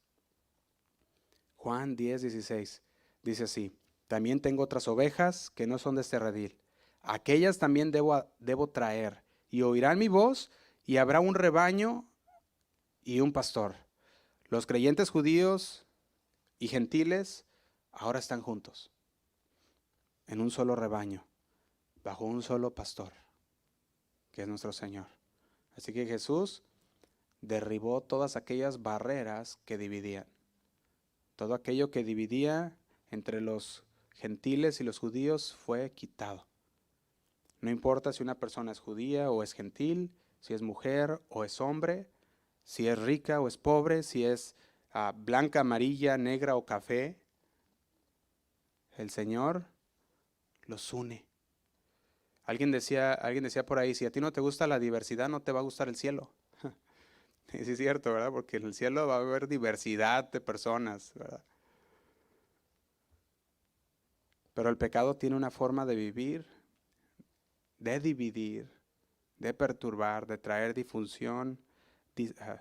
Juan 10:16 dice así, también tengo otras ovejas que no son de este redil. Aquellas también debo traer, y oirán mi voz, y habrá un rebaño y un pastor. Los creyentes judíos y gentiles ahora están juntos, en un solo rebaño, bajo un solo pastor, que es nuestro Señor. Así que Jesús derribó todas aquellas barreras que dividían. Todo aquello que dividía entre los gentiles y los judíos fue quitado. No importa si una persona es judía o es gentil, si es mujer o es hombre, si es rica o es pobre, si es blanca, amarilla, negra o café. El Señor los une. Alguien decía por ahí, si a ti no te gusta la diversidad, no te va a gustar el cielo. Y sí es cierto, ¿verdad? Porque en el cielo va a haber diversidad de personas, ¿verdad? Pero el pecado tiene una forma de vivir, de dividir, de perturbar, de traer disfunción.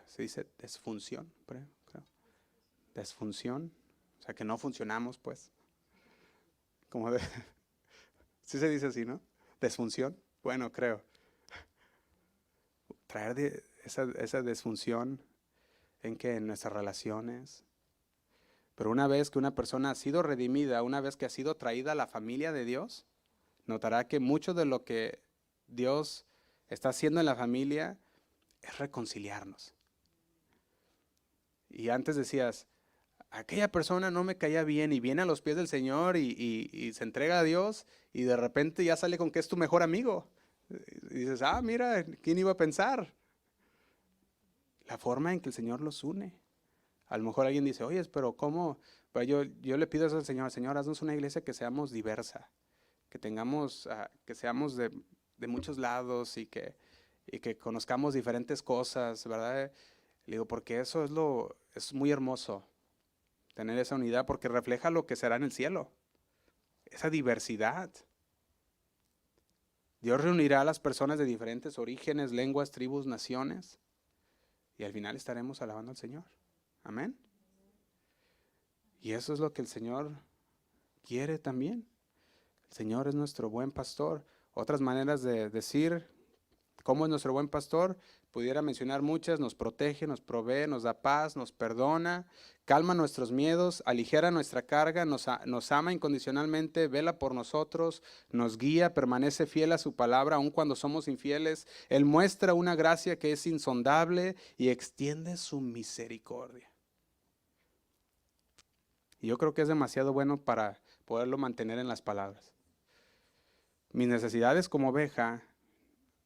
¿Se dice desfunción? Creo. Desfunción. O sea, que no funcionamos, pues. Como de... Sí se dice así, ¿no? Desfunción. Bueno, creo. Traer esa disfunción en nuestras relaciones. Pero una vez que una persona ha sido redimida, una vez que ha sido traída a la familia de Dios, notará que mucho de lo que Dios está haciendo en la familia es reconciliarnos. Y antes decías, aquella persona no me caía bien y viene a los pies del Señor y se entrega a Dios y de repente ya sale con que es tu mejor amigo. Y dices, mira, ¿quién iba a pensar? La forma en que el Señor los une. A lo mejor alguien dice, oye, pero ¿cómo? Pero yo le pido eso al Señor, Señor, haznos una iglesia que seamos diversa, que que seamos de muchos lados y que conozcamos diferentes cosas, ¿verdad? Le digo, porque eso es muy hermoso, tener esa unidad, porque refleja lo que será en el cielo, esa diversidad. Dios reunirá a las personas de diferentes orígenes, lenguas, tribus, naciones, y al final estaremos alabando al Señor. Amén. Y eso es lo que el Señor quiere también. El Señor es nuestro buen pastor. Otras maneras de decir ¿Cómo es nuestro buen pastor? Pudiera mencionar muchas: nos protege, nos provee, nos da paz, nos perdona, calma nuestros miedos, aligera nuestra carga, nos ama incondicionalmente, vela por nosotros, nos guía, permanece fiel a su palabra aun cuando somos infieles. Él muestra una gracia que es insondable y extiende su misericordia. Y yo creo que es demasiado bueno para poderlo mantener en las palabras. Mis necesidades como oveja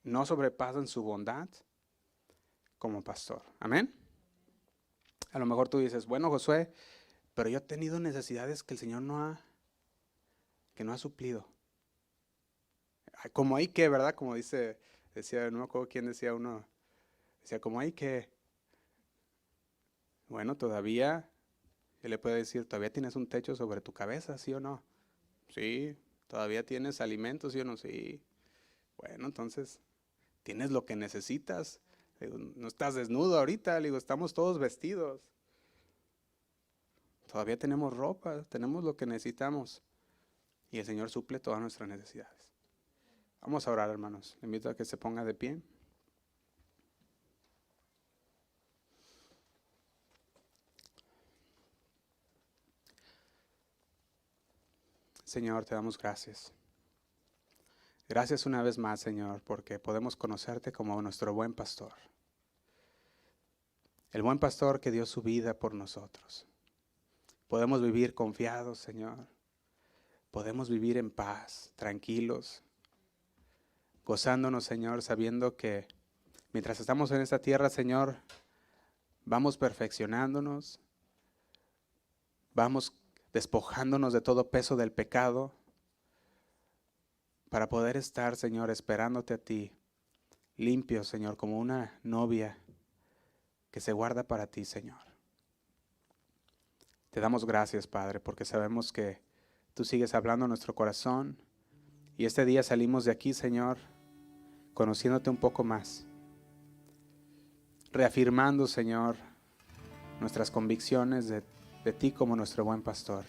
no sobrepasan su bondad como pastor. Amén. A lo mejor tú dices, bueno, Josué, pero yo he tenido necesidades que el Señor no ha suplido. Como hay que, ¿verdad? Como decía, no me acuerdo quién decía uno, decía, como hay que. Bueno, todavía, él le puede decir, todavía tienes un techo sobre tu cabeza, ¿sí o no? Sí. ¿Todavía tienes alimentos, sí o no? Sí. Bueno, entonces, tienes lo que necesitas. Le digo, no estás desnudo ahorita, le digo, estamos todos vestidos. Todavía tenemos ropa, tenemos lo que necesitamos. Y el Señor suple todas nuestras necesidades. Vamos a orar, hermanos. Le invito a que se ponga de pie. Señor, te damos gracias. Gracias una vez más, Señor, porque podemos conocerte como nuestro buen pastor. El buen pastor que dio su vida por nosotros. Podemos vivir confiados, Señor. Podemos vivir en paz, tranquilos, gozándonos, Señor, sabiendo que mientras estamos en esta tierra, Señor, vamos perfeccionándonos, vamos despojándonos de todo peso del pecado para poder estar, Señor, esperándote a ti, limpios, Señor, como una novia que se guarda para ti, Señor. Te damos gracias, Padre, porque sabemos que tú sigues hablando a nuestro corazón y este día salimos de aquí, Señor, conociéndote un poco más, reafirmando, Señor, nuestras convicciones de ti como nuestro buen pastor.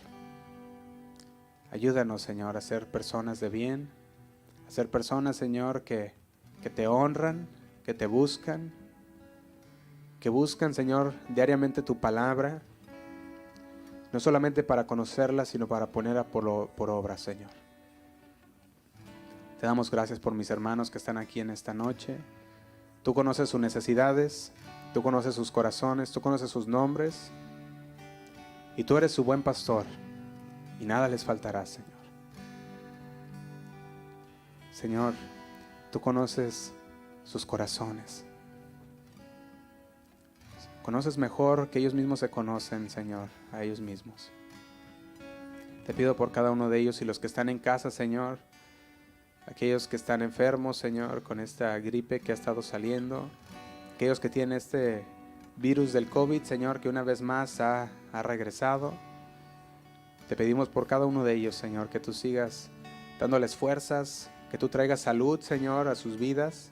Ayúdanos, Señor, a ser personas de bien, a ser personas, Señor, que te honran, que te buscan, Señor, diariamente tu palabra, no solamente para conocerla, sino para ponerla por obra, Señor. Te damos gracias por mis hermanos que están aquí en esta noche. Tú conoces sus necesidades, tú conoces sus corazones, tú conoces sus nombres, y tú eres su buen pastor, y nada les faltará, Señor. Señor, tú conoces sus corazones. Conoces mejor que ellos mismos se conocen, Señor, a ellos mismos. Te pido por cada uno de ellos y los que están en casa, Señor, aquellos que están enfermos, Señor, con esta gripe que ha estado saliendo, aquellos que tienen este virus del COVID, Señor, que una vez más ha regresado. Te pedimos por cada uno de ellos, Señor, que tú sigas dándoles fuerzas, que tú traigas salud, Señor, a sus vidas,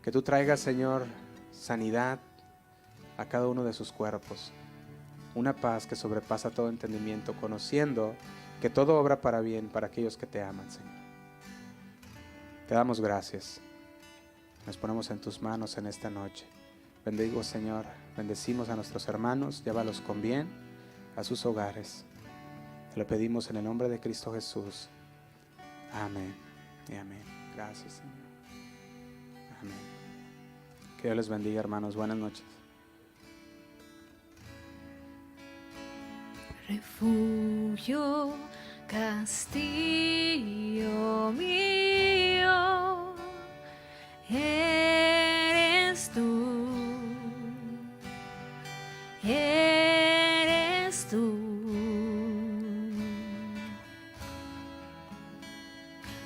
que tú traigas, Señor, sanidad a cada uno de sus cuerpos, una paz que sobrepasa todo entendimiento, conociendo que todo obra para bien para aquellos que te aman, Señor. Te damos gracias, nos ponemos en tus manos en esta noche. Bendigo, Señor, bendecimos a nuestros hermanos, llévalos con bien a sus hogares. Te lo pedimos en el nombre de Cristo Jesús. Amén y amén. Gracias, Señor. Amén. Que Dios les bendiga, hermanos. Buenas noches. Refugio, castillo mío, eres tú, eres tú.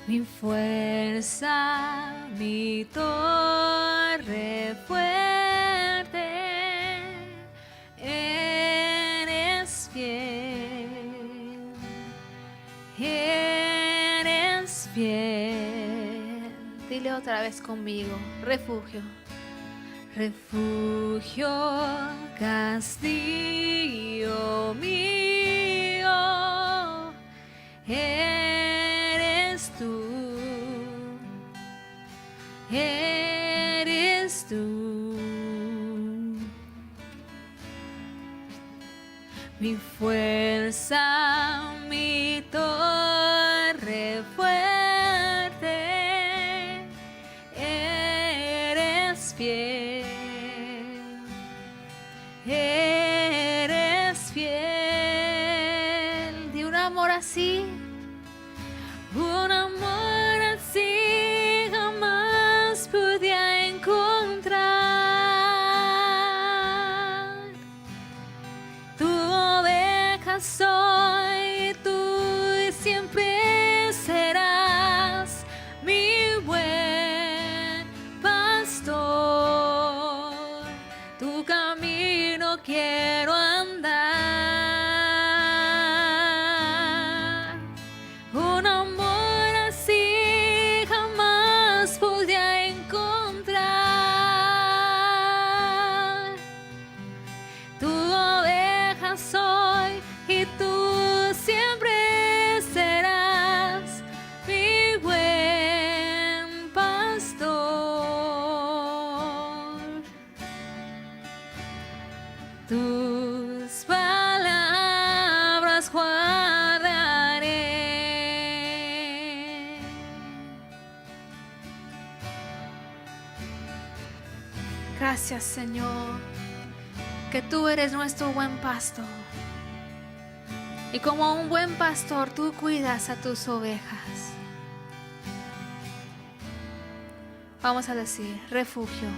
Mi fuerza, mi torre fuerte, eres fiel, eres fiel. Dile otra vez conmigo, refugio, refugio, castillo mío, eres tú, eres mi fuerza, mi torre fuerte, eres fiel, eres fiel. De un amor así, un amor así jamás pude encontrar. Tu oveja soy, tú siempre serás mi buen pastor. Tu camino quiero andar. Un amor así jamás pude encontrar. Tu oveja soy y tú siempre serás mi buen pastor. Tus palabras guardaré. Gracias, Señor, que tú eres nuestro buen pastor. Y como un buen pastor, tú cuidas a tus ovejas. Vamos a decir, refugio.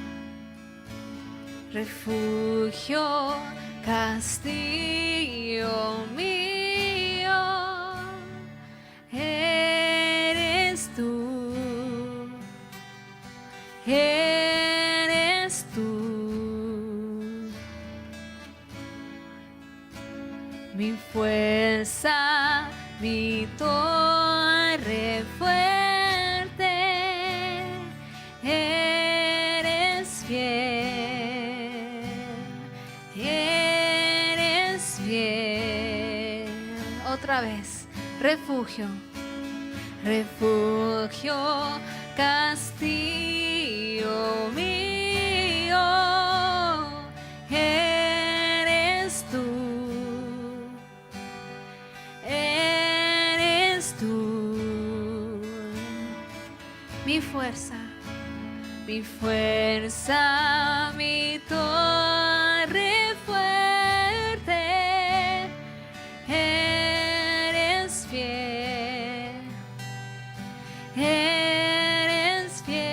Refugio, castillo mío, eres tú, eres tú, mi fuerza, mi torre fuerte, eres fiel, eres fiel. Otra vez, refugio, refugio, castillo mío, eres tú, eres tú, mi fuerza, mi torre fuerte, eres fiel, eres fiel.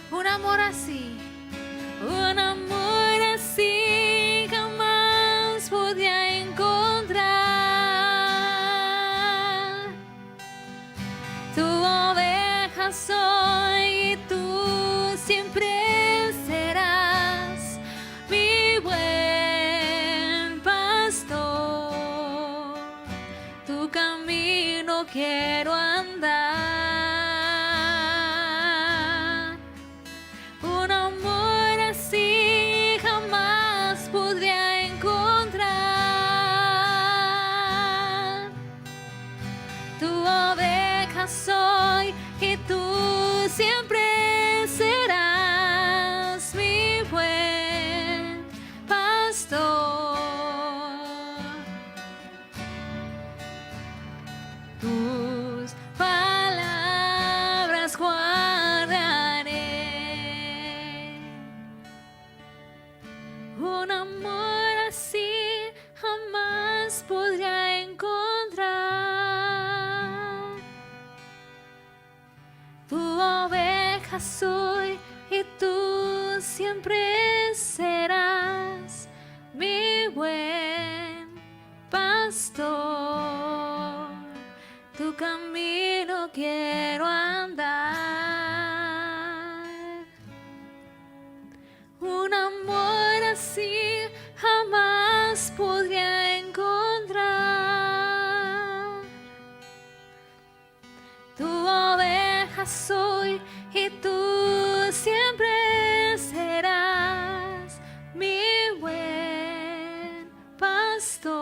Un amor así jamás podía encontrar. Tu oveja soy y tú siempre serás mi buen pastor. Tu camino quiero andar. Un amor así jamás podría encontrar. Tu oveja soy y tú siempre serás mi buen pastor. Tus palabras guardaré. Un amor así jamás podría encontrar. Tu oveja soy y tú siempre serás mi buen pastor. Tu camino quiero andar. Un amor así jamás podría encontrar. Tu oveja soy y tú siempre serás mi buen pastor.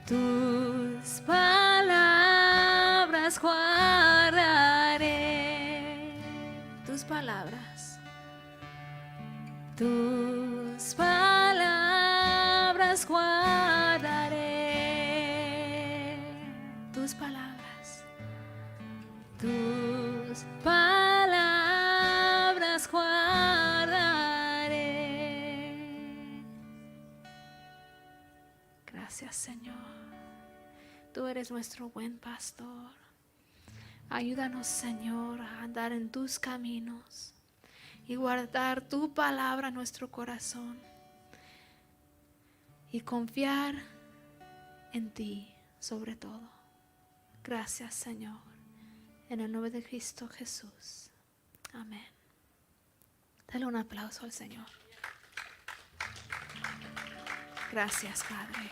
Tus palabras guardaré. Tus palabras Tus palabras guardaré. Tus palabras. Tus palabras guardaré. Gracias, Señor. Tú eres nuestro buen pastor. Ayúdanos, Señor, a andar en tus caminos y guardar tu palabra en nuestro corazón y confiar en ti sobre todo. Gracias, Señor. En el nombre de Cristo Jesús. Amén. Dale un aplauso al Señor. Gracias, Padre.